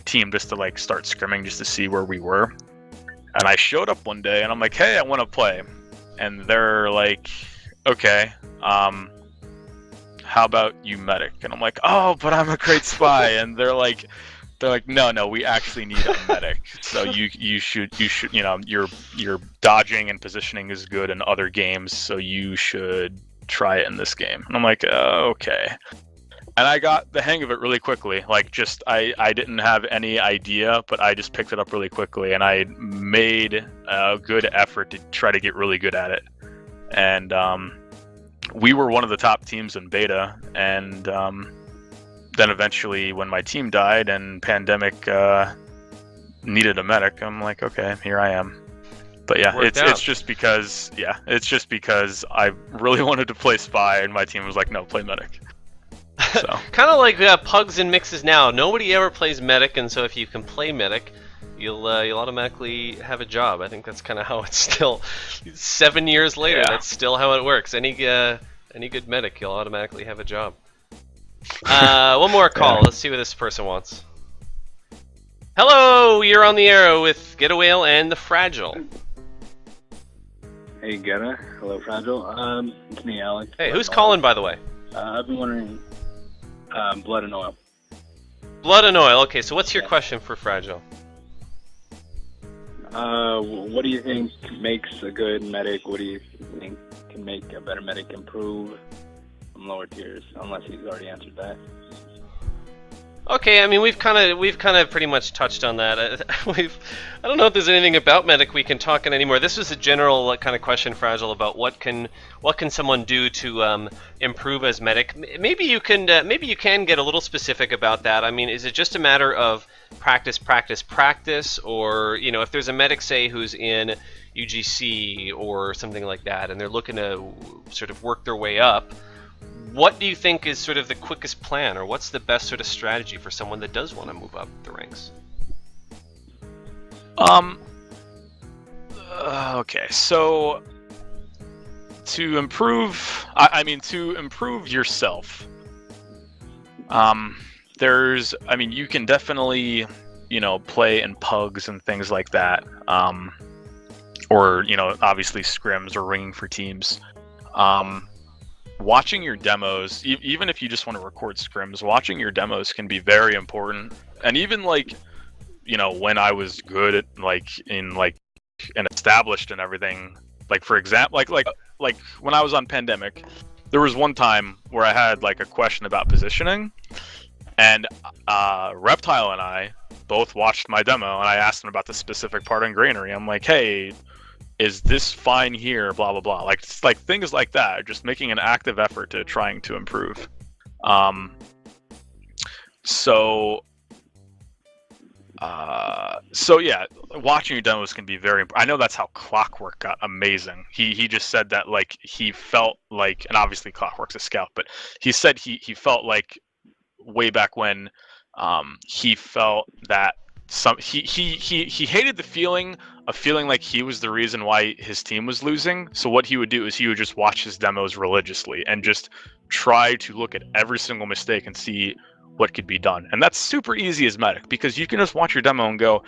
team just to like start scrimming, just to see where we were. And I showed up one day and I'm like, hey, I want to play. And they're like, okay, how about you medic? And I'm like, oh, but I'm a great spy. And they're like, no, we actually need a medic. So you should, your dodging and positioning is good in other games, so you should try it in this game. And I'm like, okay. And I got the hang of it really quickly. Like, just I didn't have any idea, but I just picked it up really quickly, and I made a good effort to try to get really good at it. And we were one of the top teams in beta, and then eventually when my team died and pandemic needed a medic, I'm like, okay, here I am. But yeah, it's just because I really wanted to play spy, and my team was like, no, play medic. So kind of like pugs and mixes now. Nobody ever plays medic, and so if you can play medic, you'll automatically have a job. I think that's kind of how it's still 7 years later. Yeah. That's still how it works. Any good medic, you'll automatically have a job. One more call. Yeah. Let's see what this person wants. Hello, you're on the air with Getawhale and TheFragile. Hey, Geta. Hello, Fragile. It's me, Alex. Hey, who's calling, by the way? I've been wondering, Blood and Oil. Blood and Oil. Okay, so what's your question for Fragile? What do you think makes a good medic? What do you think can make a better medic improve from lower tiers? Unless he's already answered that. Okay, I mean we've kind of pretty much touched on that. I don't know if there's anything about medic we can talk on anymore. This was a general kind of question, Fragile, about what can someone do to improve as medic. Maybe you can get a little specific about that. I mean, is it just a matter of practice, or if there's a medic, say, who's in UGC or something like that, and they're looking to sort of work their way up, what do you think is sort of the quickest plan, or what's the best sort of strategy for someone that does want to move up the ranks? Okay, so to improve, to improve yourself, you can definitely, play in pugs and things like that, or, obviously scrims or ringing for teams. Watching your demos, even if you just want to record scrims, watching your demos can be very important. And even when I was good at and established and everything, for example, like when I was on Pandemic, there was one time where I had a question about positioning, and Reptile and I both watched my demo, and I asked him about the specific part on granary. I'm like, hey, is this fine here? Blah blah blah. Things like that. Just making an active effort to trying to improve. So yeah, watching your demos can be very important. I know that's how Clockwork got amazing. He just said that he felt like, and obviously Clockwork's a scout, but he said he felt like way back when he felt that he hated the feeling of feeling like he was the reason why his team was losing. So what he would do is he would just watch his demos religiously and just try to look at every single mistake and see what could be done. And that's super easy as medic, because you can just watch your demo and go,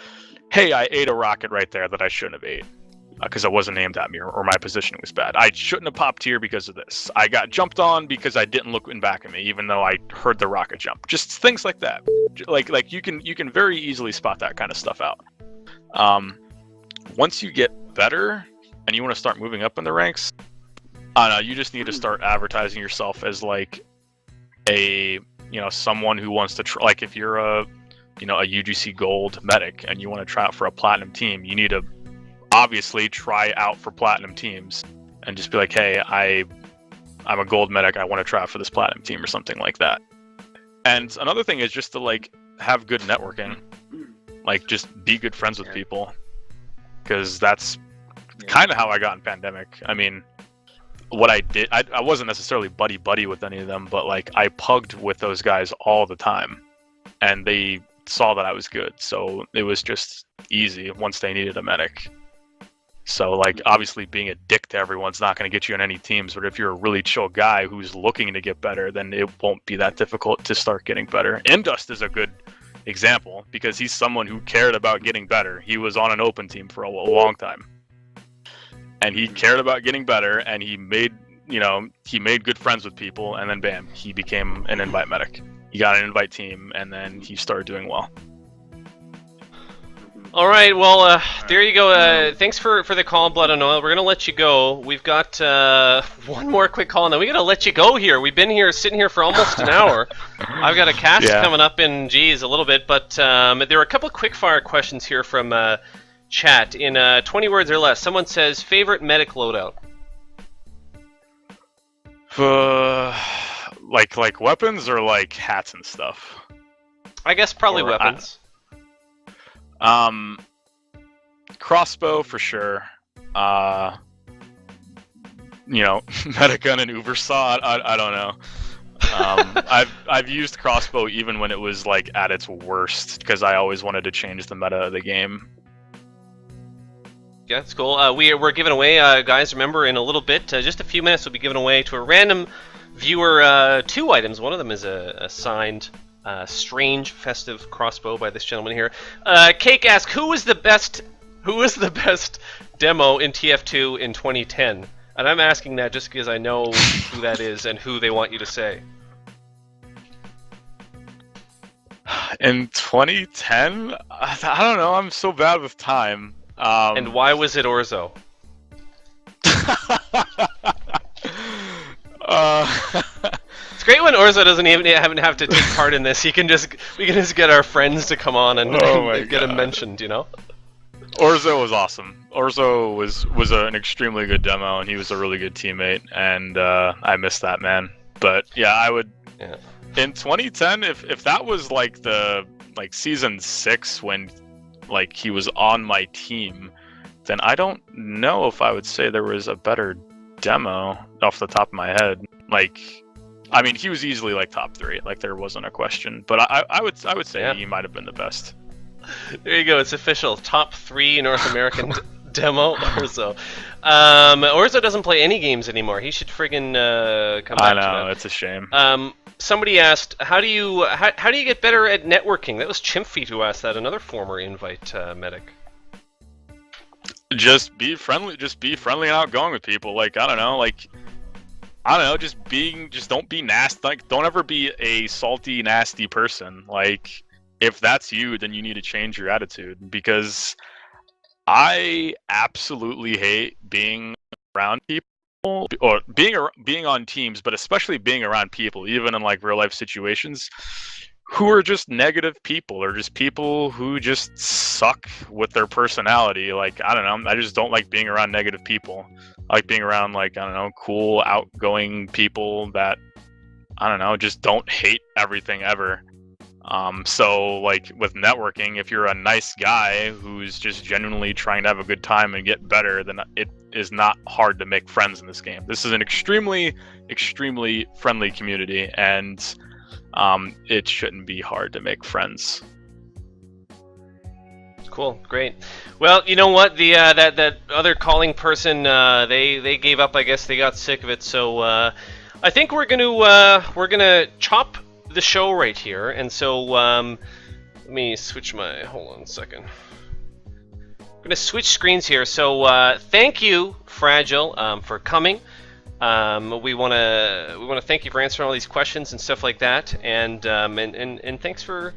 hey, I ate a rocket right there that I shouldn't have ate because it wasn't aimed at me, or my positioning was bad. I shouldn't have popped here because of this. I got jumped on because I didn't look in back of me, even though I heard the rocket jump. Just things like that. Like you can very easily spot that kind of stuff out. Once you get better and you want to start moving up in the ranks, I don't know, you just need to start advertising yourself as a someone who wants to try. If you're a UGC Gold medic and you want to try out for a Platinum team, you need to obviously try out for Platinum teams and just be like, hey, I'm a Gold medic, I want to try out for this Platinum team or something like that. And another thing is just to have good networking, just be good friends with people, because that's kind of how I got in Pandemic. I mean, what I did, I wasn't necessarily buddy with any of them, but I pugged with those guys all the time, and they saw that I was good, so it was just easy once they needed a medic. So obviously being a dick to everyone's not going to get you on any teams, but if you're a really chill guy who's looking to get better, then it won't be that difficult to start getting better. Indust is a good example because he's someone who cared about getting better. He was on an open team for a long time, and he cared about getting better, and he made good friends with people, and then bam, he became an invite medic. He got an invite team, and then he started doing well. All right, well, there you go. Thanks for the call, Blood and Oil. We're going to let you go. We've got one more quick call, and then we got to let you go here. We've been sitting here for almost an hour. I've got a cast coming up in, a little bit, but there are a couple of quick-fire questions here from chat. In 20 words or less, someone says, favorite medic loadout? Like weapons or hats and stuff? I guess probably weapons. Crossbow for sure. Medigun and Ubersaw, I don't know. I've used crossbow even when it was at its worst, because I always wanted to change the meta of the game. Yeah, that's cool. We're giving away, guys, remember, in a little bit, just a few minutes, we'll be giving away to a random viewer 2 items. One of them is a signed strange festive crossbow by this gentleman here. Cake asks, who was the best demo in TF2 in 2010? And I'm asking that just because I know who that is and who they want you to say. In 2010? I don't know, I'm so bad with time. And why was it Orzo? It's great when Orzo doesn't even have to take part in this. We can just get our friends to come on and get him mentioned, Orzo was awesome. Orzo was an extremely good demo, and he was a really good teammate, and I miss that man. But yeah, I would. Yeah. In 2010, if that was the season 6 when he was on my team, then I don't know if I would say there was a better demo off the top of my head. I mean, he was easily like top 3. Like there wasn't a question. But I would say Yeah. he might have been the best. There you go. It's official. Top 3 North American demo, Orzo. Orzo doesn't play any games anymore. He should friggin' come back I to know, that. it's a shame. Somebody asked, how do you get better at networking? That was Chimpfeet who asked that, another former invite medic. Just be friendly and outgoing with people. Like, I don't know, just don't be nasty. Like, don't ever be a salty, nasty person. Like, if that's you, then you need to change your attitude, because I absolutely hate being around people, or being on teams, but especially being around people, even in like real life situations, who are just negative people, or just people who just suck with their personality. Like, I don't know, I just don't like being around negative people. I like being around, like, I don't know, cool, outgoing people that, I don't know, just don't hate everything ever. So like with networking, if you're a nice guy who's just genuinely trying to have a good time and get better, then it is not hard to make friends in this game. This is an extremely, extremely friendly community, and it shouldn't be hard to make friends. Cool, great. Well, you know what? The that other calling person, they gave up. I guess they got sick of it. So I think we're gonna chop the show right here. And so let me switch my. Hold on a second. I'm gonna switch screens here. So thank you, Fragile, for coming. We wanna thank you for answering all these questions and stuff like that. And thanks for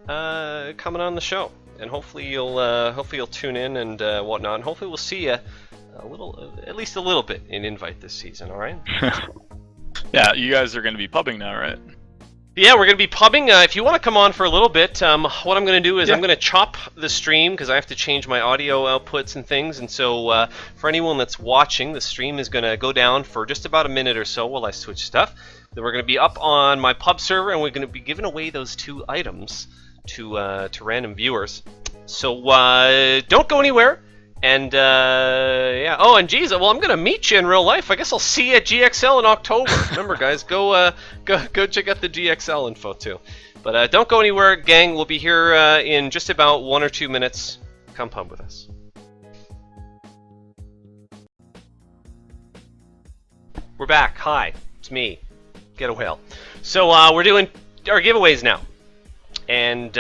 coming on the show. And hopefully you'll tune in and whatnot. And hopefully we'll see you at least a little bit in Invite this season. All right? Yeah, you guys are going to be pubbing now, right? Yeah, we're going to be pubbing. If you want to come on for a little bit, what I'm going to do is I'm going to chop the stream because I have to change my audio outputs and things. And so for anyone that's watching, the stream is going to go down for just about a minute or so while I switch stuff. Then we're going to be up on my pub server, and we're going to be giving away those 2 items to random viewers. So don't go anywhere. And yeah. Oh, and geez, well, I'm gonna meet you in real life. I guess I'll see you at GXL in October. Remember, guys, go check out the GXL info too. But don't go anywhere, gang. We'll be here in just about 1 or 2 minutes. Come pub with us. We're back. Hi, it's me, Getawhale. So we're doing our giveaways now. And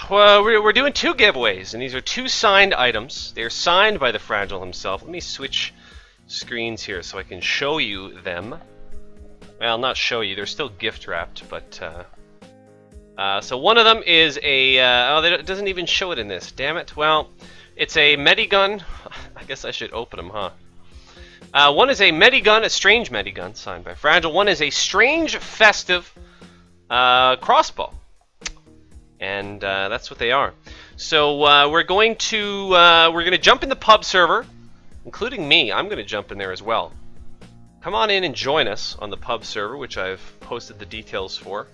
well, we're doing 2 giveaways, and these are 2 signed items. They're signed by TheFragile himself. Let me switch screens here so I can show you them. Well, not show you. They're still gift wrapped, but so one of them is a it doesn't even show it in this. Damn it. Well, it's a Medigun. I guess I should open them, huh? One is a Medigun, a strange Medigun, signed by Fragile. One is a strange festive crossbow, and that's what they are. So we're going to jump in the pub server, including me. I'm going to jump in there as well. Come on in and join us on the pub server, which I've posted the details for.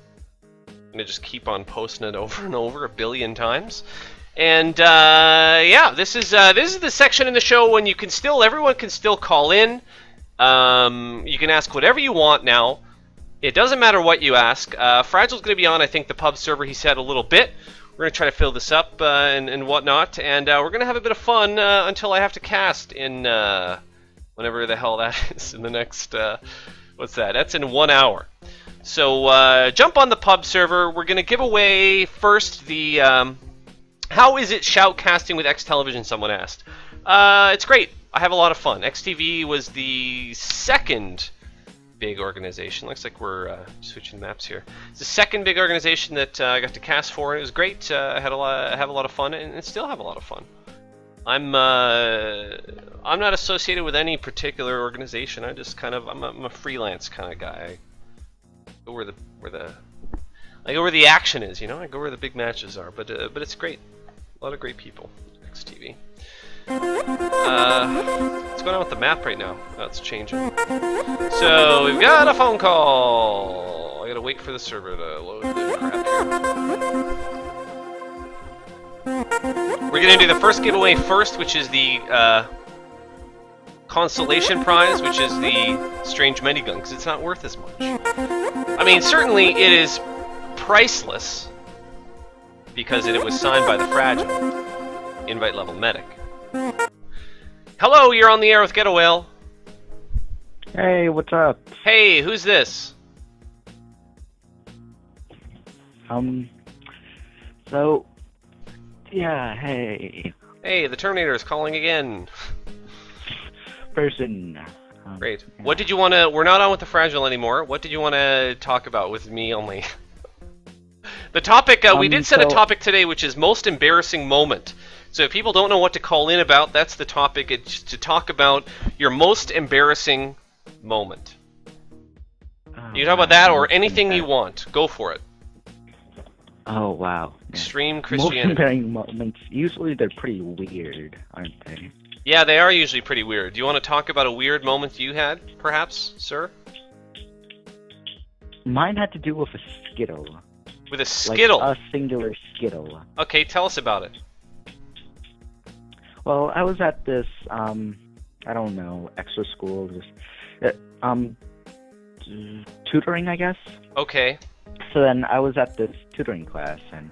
I'm going to just keep on posting it over and over 1 billion times. And yeah, this is the section in the show when everyone can still call in. You can ask whatever you want now. It doesn't matter what you ask. Fragile's going to be on, I think, the pub server, he said, a little bit. We're going to try to fill this up and whatnot. And we're going to have a bit of fun until I have to cast in whenever the hell that is in the next... what's that? That's in 1 hour. So jump on the pub server. We're going to give away first the... how is it shoutcasting with X Television, someone asked. It's great. I have a lot of fun. XTV was the second big organization. Looks like we're switching maps here. It's the second big organization that I got to cast for, and it was great. I have a lot of fun, and still have a lot of fun. I'm not associated with any particular organization. I'm a freelance kind of guy. I go where the action is, you know. I go where the big matches are. But it's great. A lot of great people. XTV. What's going on with the map right now? Oh, it's changing. So we've got a phone call. I gotta wait for the server to load the crap here. We're gonna do the first giveaway first, which is the consolation prize, which is the strange minigun, because it's not worth as much. I mean, certainly it is priceless because it was signed by TheFragile, invite level medic. Hello, you're on the air with Getawhale. Hey, what's up? Hey, who's this? So, yeah, hey. Hey, the Terminator is calling again. Person. Great. What did you want to... We're not on with TheFragile anymore. What did you want to talk about with me only? The topic... we did set a topic today, which is most embarrassing moment. So if people don't know what to call in about, that's the topic. It's to talk about your most embarrassing moment. You can talk about that or anything you want. Go for it. Oh, wow. Extreme Christianity. Most embarrassing moments, usually they're pretty weird, aren't they? Yeah, they are usually pretty weird. Do you want to talk about a weird moment you had, perhaps, sir? Mine had to do with a Skittle. With a Skittle? Like a singular Skittle. Okay, tell us about it. Well, I was at this, I don't know, extra school, just, tutoring, I guess? Okay. So then I was at this tutoring class, and,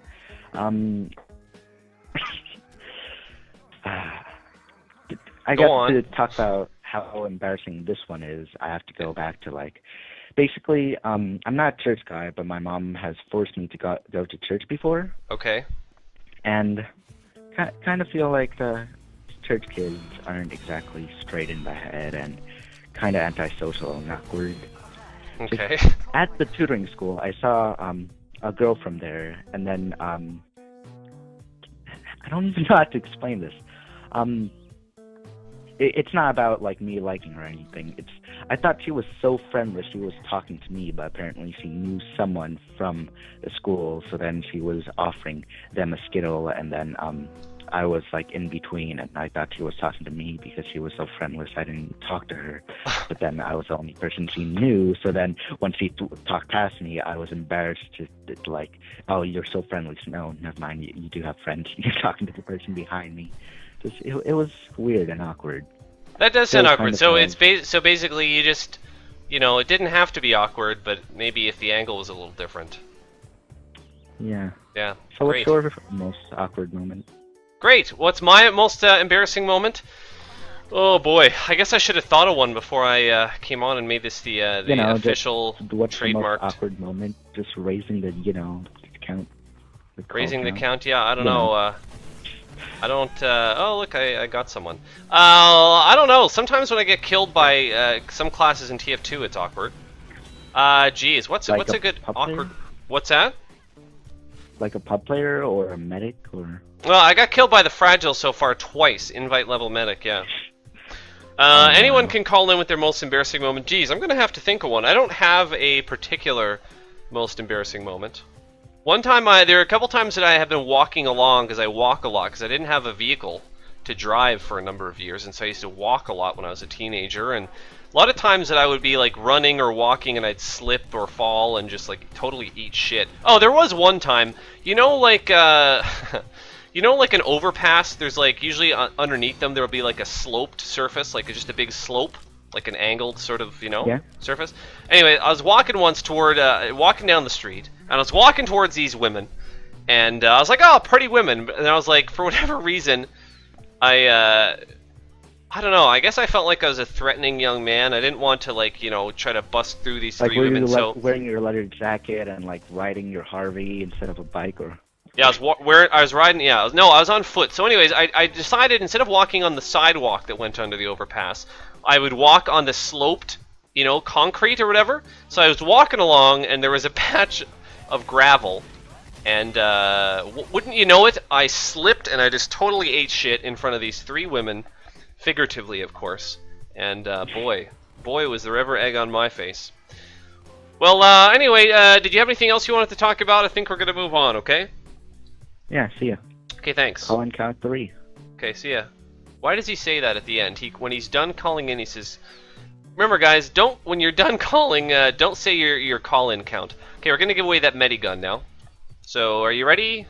I got to talk about how embarrassing this one is. I have to go back to, like, basically, I'm not a church guy, but my mom has forced me to go to church before. Okay. And kind of feel like the church kids aren't exactly straight in the head and kind of antisocial and awkward. Okay. At the tutoring school, I saw a girl from there, and then I don't even know how to explain this. It's not about like me liking her or anything. I thought she was so friendly. She was talking to me, but apparently she knew someone from the school. So then she was offering them a Skittle, and then I was like in between, and I thought she was talking to me because she was so friendly. So I didn't talk to her. But then I was the only person she knew. So then when she talked past me, I was embarrassed to like, oh, you're so friendly. So, no, never mind. You do have friends. You're talking to the person behind me. It was weird and awkward. That does sound awkward. So it's so basically you just, you know, it didn't have to be awkward, but maybe if the angle was a little different. Yeah. Yeah. So great. what's your most awkward moment? Great. What's my most embarrassing moment? Oh boy, I guess I should have thought of one before I came on and made this the official what's trademarked. The most awkward moment? Just raising the count. Raising the count, yeah. I don't know. I don't. Oh look, I got someone. I don't know. Sometimes when I get killed by some classes in TF2, it's awkward. Geez, what's a good awkward? What's that? Like a pub player or a medic or? Well, I got killed by TheFragile so far twice. Invite level medic, yeah. Anyone can call in with their most embarrassing moment. Geez, I'm gonna have to think of one. I don't have a particular most embarrassing moment. One time, there are a couple times that I have been walking along, because I walk a lot, because I didn't have a vehicle to drive for a number of years, and so I used to walk a lot when I was a teenager, and a lot of times that I would be like running or walking and I'd slip or fall and just like totally eat shit. Oh, there was one time, you know, like you know, like an overpass, there's like usually underneath them there will be like a sloped surface, like just a big slope, like an angled sort of, you know, surface. Anyway, I was walking once toward, walking down the street, and I was walking towards these women, and I was like, oh, pretty women, and I was like, for whatever reason, I don't know, I guess I felt like I was a threatening young man. I didn't want to, like, you know, try to bust through these three women, so... wearing your leather jacket and, like, riding your Harvey instead of a bike, or... Yeah, I was riding, yeah, I was on foot. So anyways, I decided, instead of walking on the sidewalk that went under the overpass, I would walk on the sloped, you know, concrete or whatever. So I was walking along, and there was a patch of gravel, and wouldn't you know it, I slipped, and I just totally ate shit in front of these three women, figuratively, of course. And boy, was there ever egg on my face. Well, anyway, did you have anything else you wanted to talk about? I think we're going to move on, okay? Yeah, see ya. Okay, thanks. Call in count 3. Okay, see ya. Why does he say that at the end? When he's done calling in, he says... Remember, guys, when you're done calling, don't say your call-in count. Okay, we're going to give away that Medigun now. So, are you ready?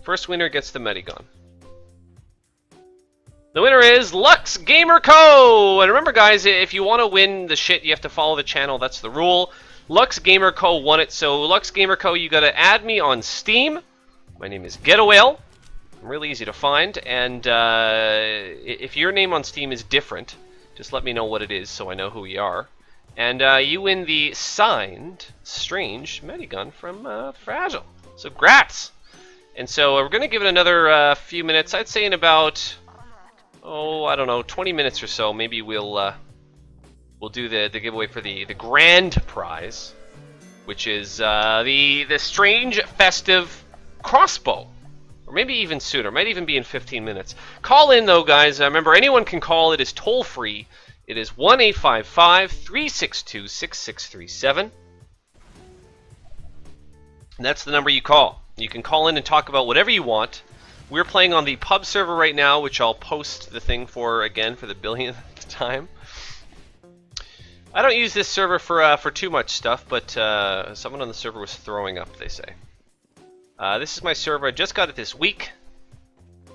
First winner gets the Medigun. The winner is Lux Gamer Co. And remember, guys, if you want to win the shit, you have to follow the channel. That's the rule. Lux Gamer Co. won it. So Lux Gamer Co., you got to add me on Steam. My name is Getawhale. I'm really easy to find. And if your name on Steam is different, just let me know what it is so I know who you are. And you win the signed Strange Medigun from TheFragile. So grats! And so we're going to give it another few minutes. I'd say in about, I don't know, 20 minutes or so. Maybe we'll do the giveaway for the grand prize, which is the Strange Festive Crossbow. Or maybe even sooner. Might even be in 15 minutes. Call in, though, guys. Remember, anyone can call. It is toll-free. It is 1-855-362-6637. And that's the number you call. You can call in and talk about whatever you want. We're playing on the pub server right now, which I'll post the thing for, again, for the billionth time. I don't use this server for too much stuff, but someone on the server was throwing up, they say. This is my server. I just got it this week,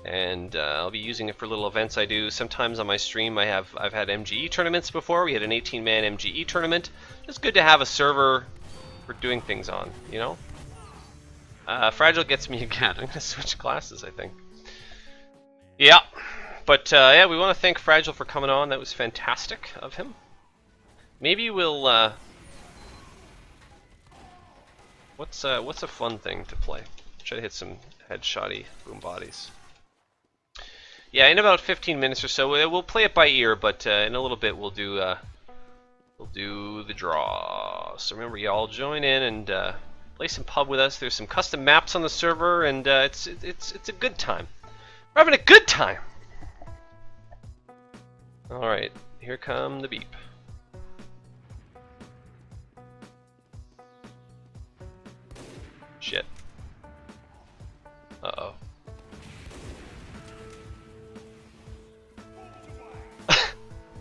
and I'll be using it for little events I do. Sometimes on my stream I've had MGE tournaments before. We had an 18-man MGE tournament. It's good to have a server for doing things on, you know? Fragile gets me again. I'm going to switch classes, I think. Yeah, but yeah, we want to thank Fragile for coming on. That was fantastic of him. Maybe we'll... What's a fun thing to play? Try to hit some headshotty boom bodies. Yeah, in about 15 minutes or so, we'll play it by ear, but in a little bit we'll do the draw. So remember, y'all join in and play some pub with us. There's some custom maps on the server, and it's a good time. We're having a good time. All right, here come the beep. Shit. Uh-oh.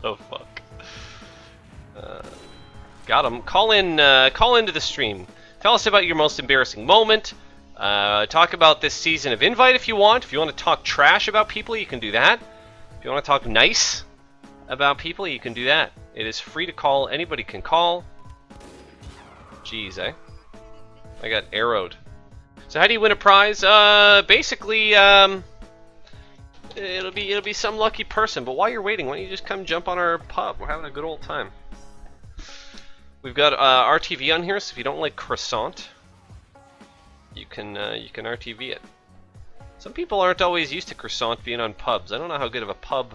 Oh, fuck. Got him. Call into the stream. Tell us about your most embarrassing moment. Talk about this season of Invite if you want. If you want to talk trash about people, you can do that. If you want to talk nice about people, you can do that. It is free to call. Anybody can call. Jeez, eh? I got arrowed. So how do you win a prize? Basically, it'll be some lucky person. But while you're waiting, why don't you just come jump on our pub? We're having a good old time. We've got RTV on here, so if you don't like croissant, you can RTV it. Some people aren't always used to croissant being on pubs. I don't know how good of a pub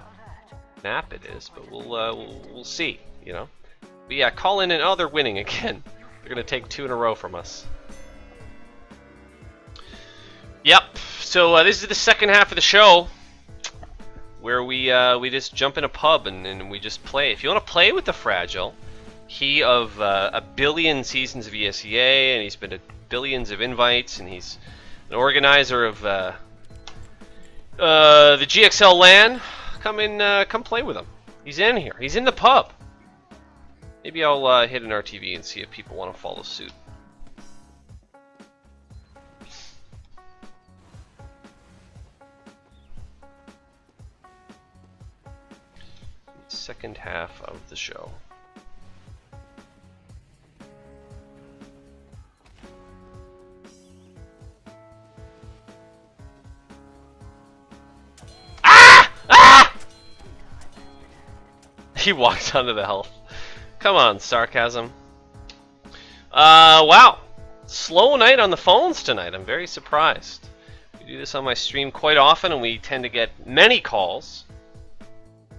map it is, but we'll see. You know. But yeah, call in and they're winning again. They're gonna take 2 in a row from us. Yep. So this is the second half of the show, where we just jump in a pub and we just play. If you want to play with TheFragile, he of a billion seasons of ESEA, and he's been to billions of invites, and he's an organizer of the GXL LAN. Come play with him. He's in here. He's in the pub. Maybe I'll hit an RTV and see if people want to follow suit. Second half of the show. Ah! Ah! He walked onto the health. Come on, sarcasm. Wow. Slow night on the phones tonight. I'm very surprised. We do this on my stream quite often, and we tend to get many calls.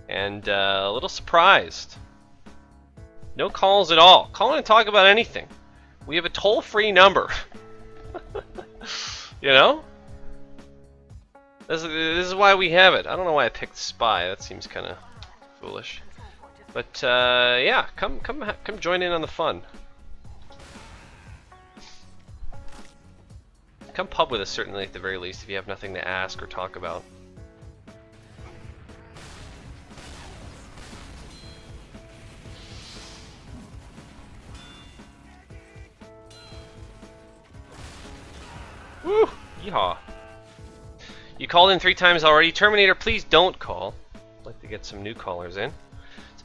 And a little surprised. No calls at all. Call in and talk about anything. We have a toll-free number. You know? This is why we have it. I don't know why I picked Spy. That seems kind of foolish. But yeah, come join in on the fun. Come pub with us, certainly, at the very least, if you have nothing to ask or talk about. Woo! Yeehaw. You called in 3 times already. Terminator, please don't call. get some new callers in.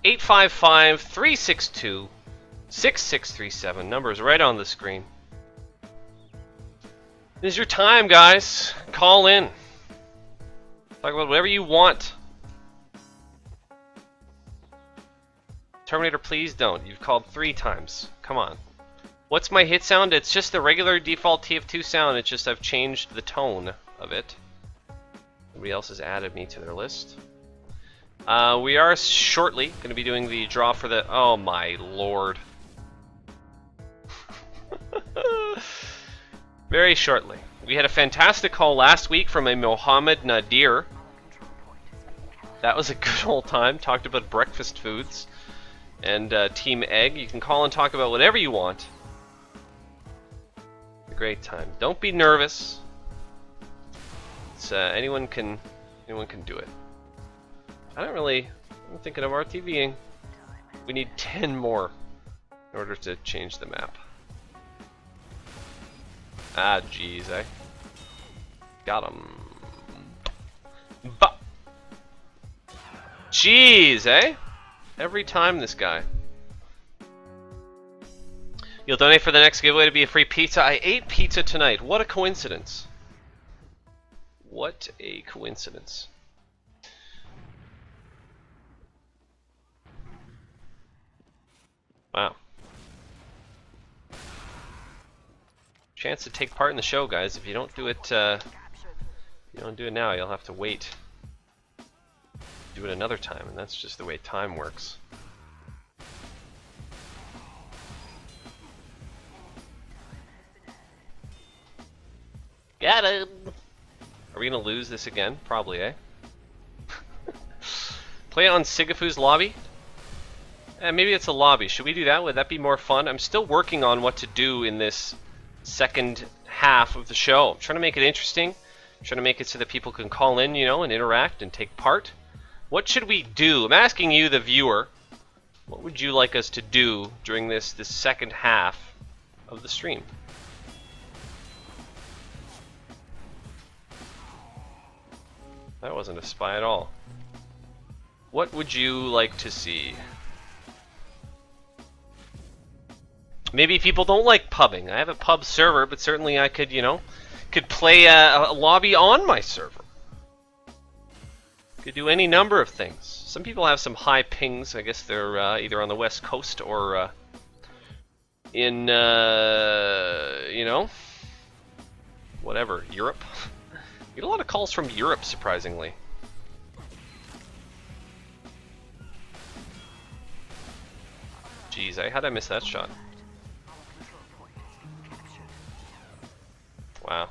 It's 855-362-6637. Number is right on the screen. This is your time, guys. Call in. Talk about whatever you want. Terminator, please don't. You've called 3 times. Come on. What's my hit sound? It's just the regular default TF2 sound. It's just I've changed the tone of it. Nobody else has added me to their list. We are shortly going to be doing the draw for the... Oh my lord. Very shortly. We had a fantastic call last week from a Mohammed Nadir. That was a good old time. Talked about breakfast foods and Team Egg. You can call and talk about whatever you want. It's a great time. Don't be nervous. It's, anyone can do it. I'm thinking of RTVing. We need 10 more in order to change the map. Ah, jeez, eh? Got him. Jeez, eh? Every time, this guy. You'll donate for the next giveaway to be a free pizza. I ate pizza tonight. What a coincidence. What a coincidence. Wow. Chance to take part in the show, guys. If you don't do it, now, you'll have to wait. Do it another time, and that's just the way time works. Got him! Are we gonna lose this again? Probably, eh? Play it on Sigafu's lobby? Maybe it's a lobby. Should we do that? Would that be more fun? I'm still working on what to do in this second half of the show. I'm trying to make it interesting. I'm trying to make it so that people can call in, and interact and take part. What should we do? I'm asking you, the viewer, what would you like us to do during this second half of the stream? That wasn't a spy at all. What would you like to see? Maybe people don't like pubbing. I have a pub server, but certainly I could, could play a lobby on my server. Could do any number of things. Some people have some high pings. I guess they're either on the West Coast or in, whatever, Europe. Get a lot of calls from Europe, surprisingly. Jeez, how'd I miss that shot? Wow.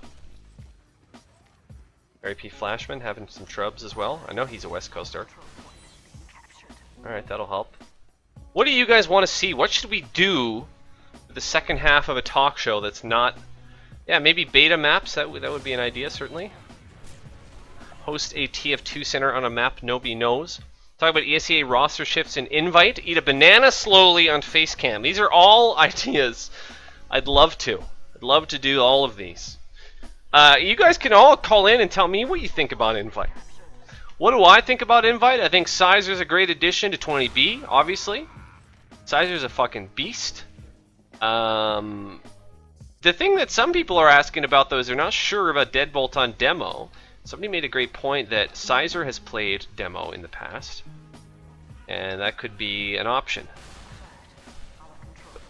RP Flashman having some trubs as well. I know he's a West Coaster. Alright, that'll help. What do you guys want to see? What should we do for the second half of a talk show that's not... Yeah, maybe beta maps. That would be an idea, certainly. Host a TF2 center on a map nobody knows. Talk about ESEA roster shifts and invite. Eat a banana slowly on Facecam. These are all ideas. I'd love to. I'd love to do all of these. You guys can all call in and tell me what you think about invite. What do I think about invite? I think Sizer's a great addition to 20B, obviously. Sizer's a fucking beast. The thing that some people are asking about, though, is they're not sure about Deadbolt on demo. Somebody made a great point that Sizer has played demo in the past, and that could be an option.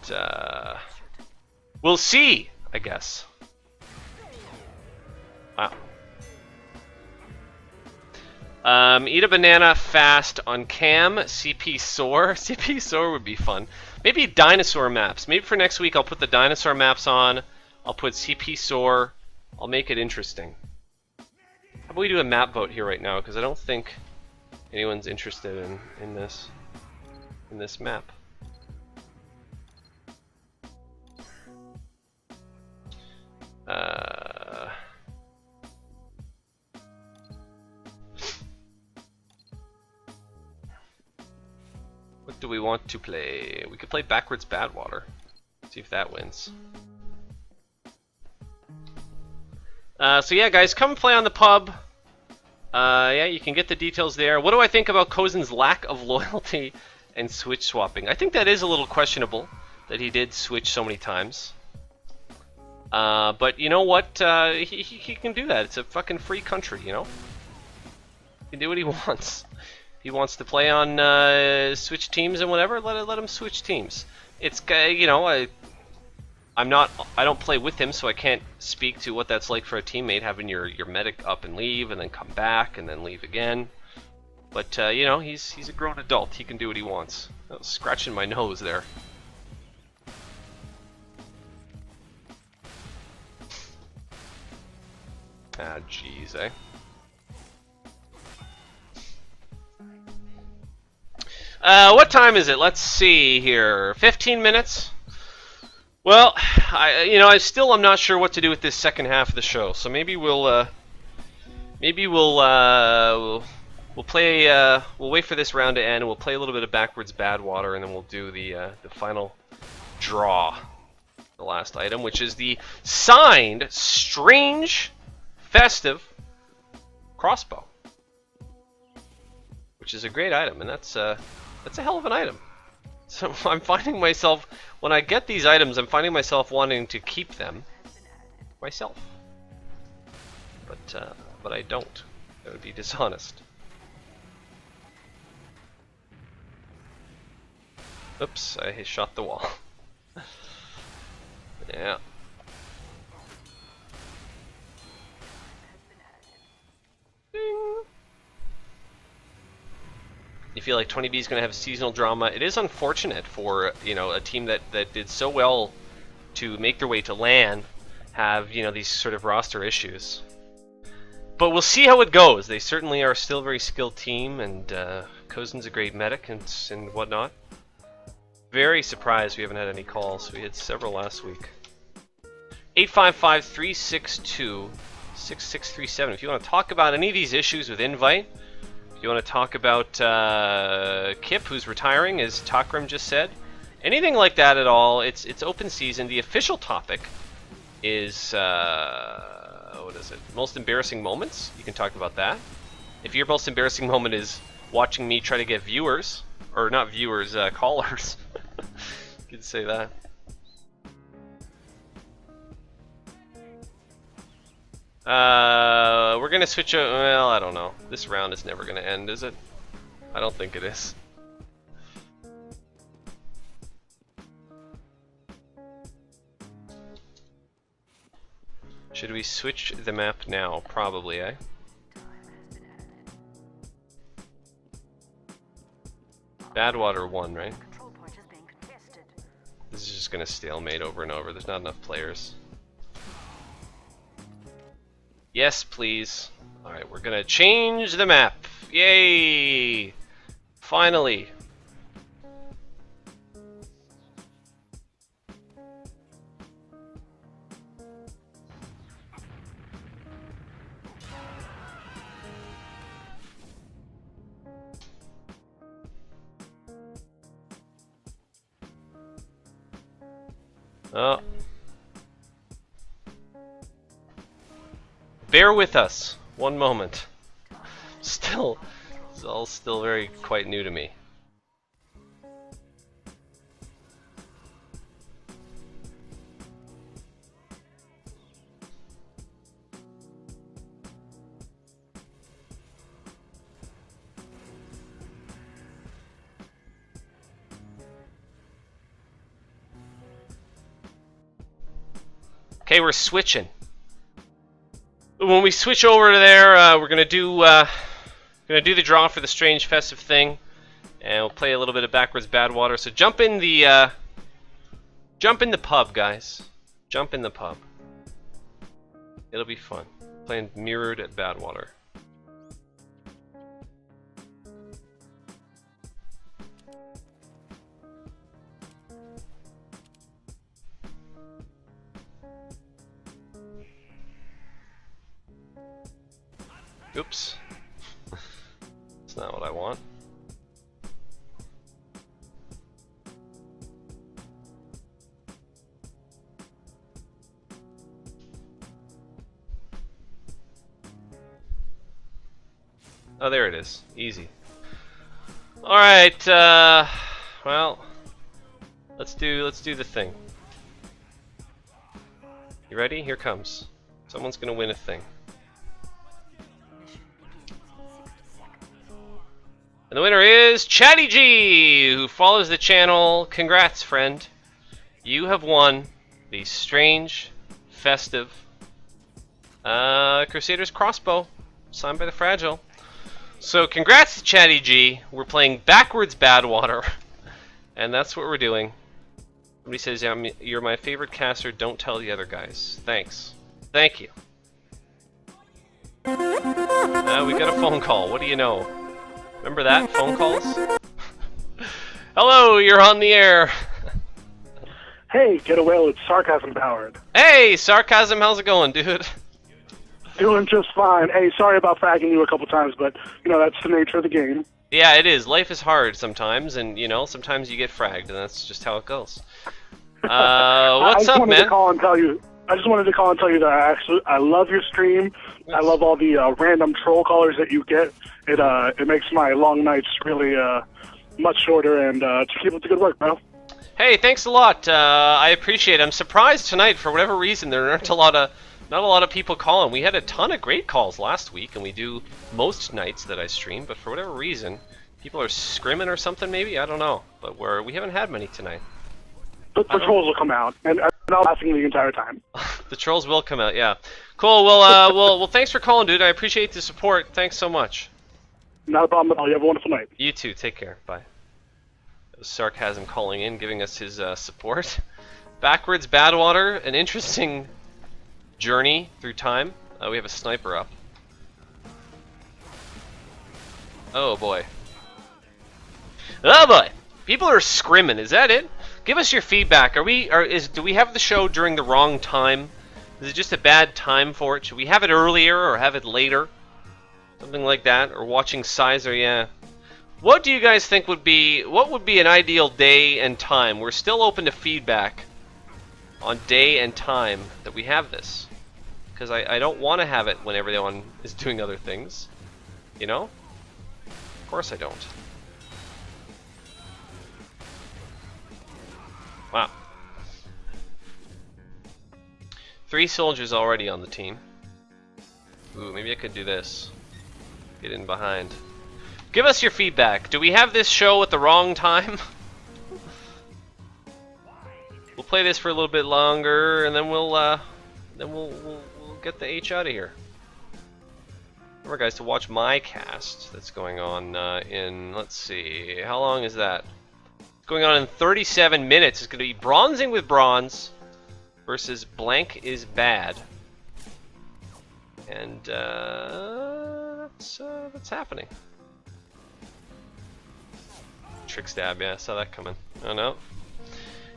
But, we'll see, I guess. Wow. Eat a banana fast on cam. CP Soar. CP Soar would be fun. Maybe dinosaur maps. Maybe for next week I'll put the dinosaur maps on. I'll put CP Soar. I'll make it interesting. How about we do a map vote here right now? Because I don't think anyone's interested in this map. What do we want to play? We could play Backwards Badwater. See if that wins. So yeah, guys, come play on the pub. Yeah, you can get the details there. What do I think about Cozen's lack of loyalty and switch swapping? I think that is a little questionable that he did switch so many times. But you know what? He can do that. It's a fucking free country, you know? He can do what he wants. If he wants to play on switch teams and whatever, let him switch teams. It's, you know, I don't play with him, so I can't speak to what that's like for a teammate, having your medic up and leave, and then come back, and then leave again. But, you know, he's a grown adult. He can do what he wants. I was scratching my nose there. Ah, jeez, eh? What time is it? Let's see here. 15 minutes? Well, I'm not sure what to do with this second half of the show. So maybe we'll play. We'll wait for this round to end, and we'll play a little bit of backwards Badwater, and then we'll do the final draw, the last item, which is the signed strange festive crossbow, which is a great item, and that's a hell of an item. So I'm finding myself, when I get these items, I'm finding myself wanting to keep them myself. But I don't. That would be dishonest. Oops, I shot the wall. Yeah. Ding. You feel like 20B is going to have seasonal drama. It is unfortunate for, you know, a team that did so well to make their way to LAN have, you know, these sort of roster issues. But we'll see how it goes. They certainly are still a very skilled team, and Cozen's a great medic and whatnot. Very surprised we haven't had any calls. We had several last week. 855-362-6637. If you want to talk about any of these issues with Invite, if you want to talk about Kip, who's retiring, as Takram just said, anything like that at all, it's open season. The official topic is, what is it? Most embarrassing moments? You can talk about that. If your most embarrassing moment is watching me try to get viewers, or not viewers, callers, you can say that. We're gonna switch. Well, I don't know. This round is never gonna end, is it? I don't think it is. Should we switch the map now? Probably, eh? Badwater 1, right? This is just gonna stalemate over and over. There's not enough players. Yes, please. Alright, we're gonna change the map. Yay! Finally. Oh. Bear with us. One moment. Still, it's all still very quite new to me. Okay, we're switching. When we switch over to there, we're gonna do the draw for the strange festive thing, and we'll play a little bit of backwards Badwater. So jump in the pub, guys. Jump in the pub. It'll be fun. Playing mirrored at Badwater. Oops. That's not what I want. Oh, there it is. Easy. All right. Well, let's do the thing. You ready? Here comes. Someone's gonna win a thing. And the winner is Chatty G, who follows the channel. Congrats, friend. You have won the strange, festive Crusader's crossbow, signed by TheFragile. So congrats to Chatty G. We're playing backwards Badwater, and that's what we're doing. Somebody says, "You're my favorite caster. Don't tell the other guys." Thanks. Thank you. We got a phone call. What do you know? Remember that? Phone calls? Hello, you're on the air. Hey, Getawhale, it's Sarcasm Powered. Hey, Sarcasm, how's it going, dude? Doing just fine. Hey, sorry about fragging you a couple times, but, you know, that's the nature of the game. Yeah, it is. Life is hard sometimes, and, you know, sometimes you get fragged, and that's just how it goes. What's up, man? I just wanted to call and tell you that I love your stream. I love all the random troll callers that you get. It makes my long nights really much shorter, and to keep up the good work, bro. Hey, thanks a lot. I appreciate it. I'm surprised tonight, for whatever reason, there aren't not a lot of people calling. We had a ton of great calls last week, and we do most nights that I stream, but for whatever reason, people are scrimming or something maybe? I don't know. But we haven't had many tonight. The trolls will come out, and I'll be laughing the entire time. The trolls will come out, yeah. Cool, well, thanks for calling, dude. I appreciate the support. Thanks so much. Not a problem at all. You have a wonderful night. You too. Take care. Bye. It was Sarcasm calling in, giving us his support. Backwards Badwater, an interesting journey through time. We have a sniper up. Oh boy. Oh boy. People are scrimming. Is that it? Give us your feedback. Do we have the show during the wrong time? Is it just a bad time for it? Should we have it earlier or have it later? Something like that. Or watching Sizer, yeah. What do you guys think would be an ideal day and time? We're still open to feedback on day and time that we have this. Because I don't want to have it when everyone is doing other things. You know? Of course I don't. Wow. 3 soldiers already on the team. Ooh, maybe I could do this. Get in behind. Give us your feedback. Do we have this show at the wrong time? We'll play this for a little bit longer, and then we'll get the H out of here. Remember, guys, to watch my cast that's going on in, let's see, how long is that? It's going on in 37 minutes. It's going to be Bronzing with Bronze versus Blank is Bad. And that's happening. Trick stab, yeah, I saw that coming. Oh no.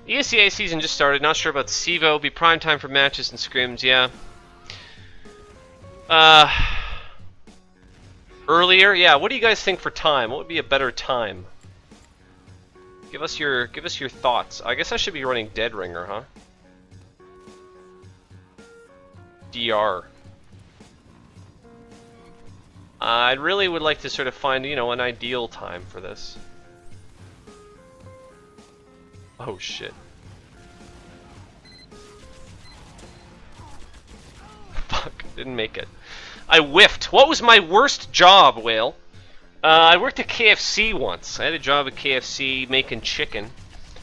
ESEA season just started, not sure about CEVO. Be prime time for matches and scrims, yeah. Earlier, yeah, what do you guys think for time? What would be a better time? Give us your thoughts. I guess I should be running Dead Ringer, huh? DR. I really would like to sort of find, you know, an ideal time for this. Oh shit. Fuck, didn't make it. I whiffed. What was my worst job, Whale? I worked at KFC once. I had a job at KFC making chicken,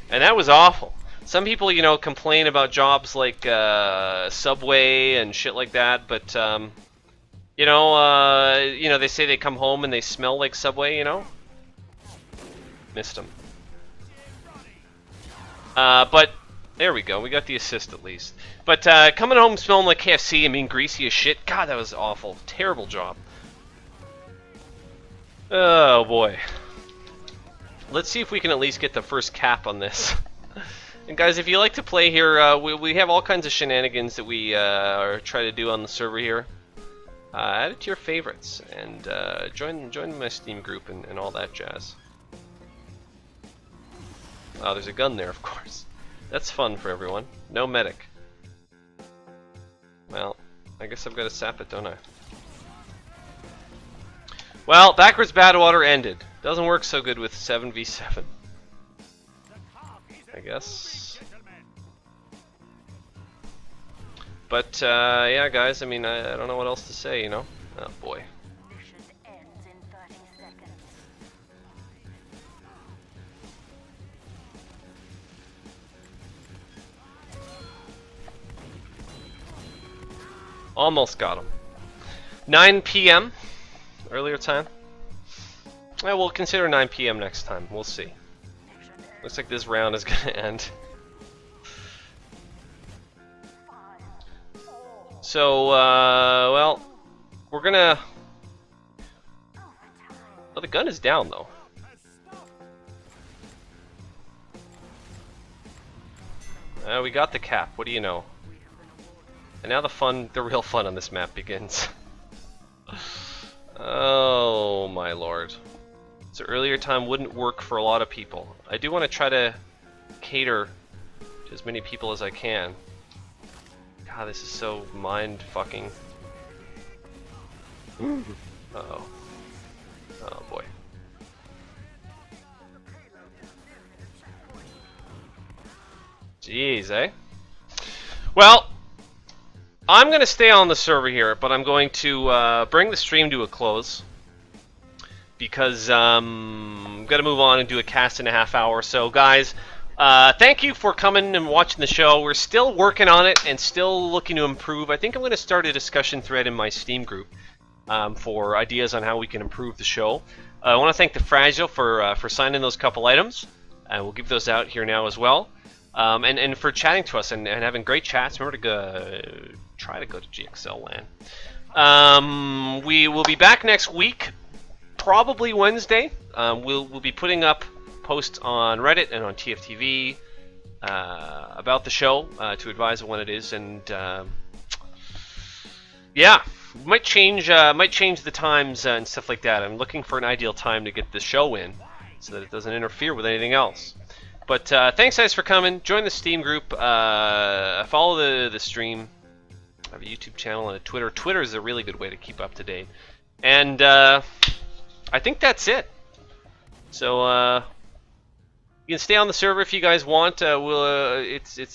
and that was awful. Some people, you know, complain about jobs like Subway and shit like that, but you know, they say they come home and they smell like Subway, you know? Missed them. But there we go. We got the assist at least. But coming home smelling like KFC and being greasy as shit, God, that was awful. Terrible job. Oh boy. Let's see if we can at least get the first cap on this. And guys, if you like to play here, we have all kinds of shenanigans that we try to do on the server here. Add it to your favorites and join my Steam group and all that jazz. Oh, there's a gun there, of course. That's fun for everyone. No medic. Well, I guess I've got to sap it, don't I? Well, backwards Badwater ended. Doesn't work so good with 7v7. I guess. But, yeah, guys, I mean, I don't know what else to say, you know? Oh, boy. Almost got him. 9 p.m. Earlier time. We'll consider 9 p.m. next time. We'll see. Looks like this round is going to end. So, well, we're going to... Oh, the gun is down, though. We got the cap. What do you know? And now the real fun on this map begins. Oh my lord. So earlier time wouldn't work for a lot of people. I do want to try to cater to as many people as I can. God, this is so mind-fucking. Uh-oh. Oh boy. Jeez, eh? Well, I'm going to stay on the server here, but I'm going to bring the stream to a close because I'm going to move on and do a cast in a half hour. So, guys, thank you for coming and watching the show. We're still working on it and still looking to improve. I think I'm going to start a discussion thread in my Steam group for ideas on how we can improve the show. I want to thank TheFragile for signing those couple items. We'll give those out here now as well. And for chatting to us and having great chats. Remember to try to go to GXL LAN. We will be back next week, probably Wednesday. We'll be putting up posts on Reddit and on TFTV about the show to advise when it is, and yeah, might change the times and stuff like that. I'm looking for an ideal time to get the show in so that it doesn't interfere with anything else. But thanks guys for coming. Join the Steam group. Follow the stream. I have a YouTube channel and a Twitter. Twitter is a really good way to keep up to date. And I think that's it. So you can stay on the server if you guys want. It's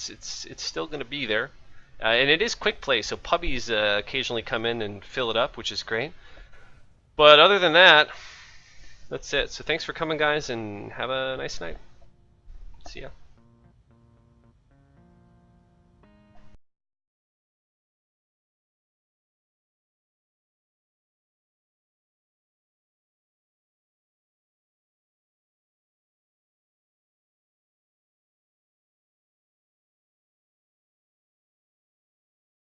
still going to be there, and it is quick play. So puppies occasionally come in and fill it up, which is great. But other than that, that's it. So thanks for coming, guys, and have a nice night. See ya.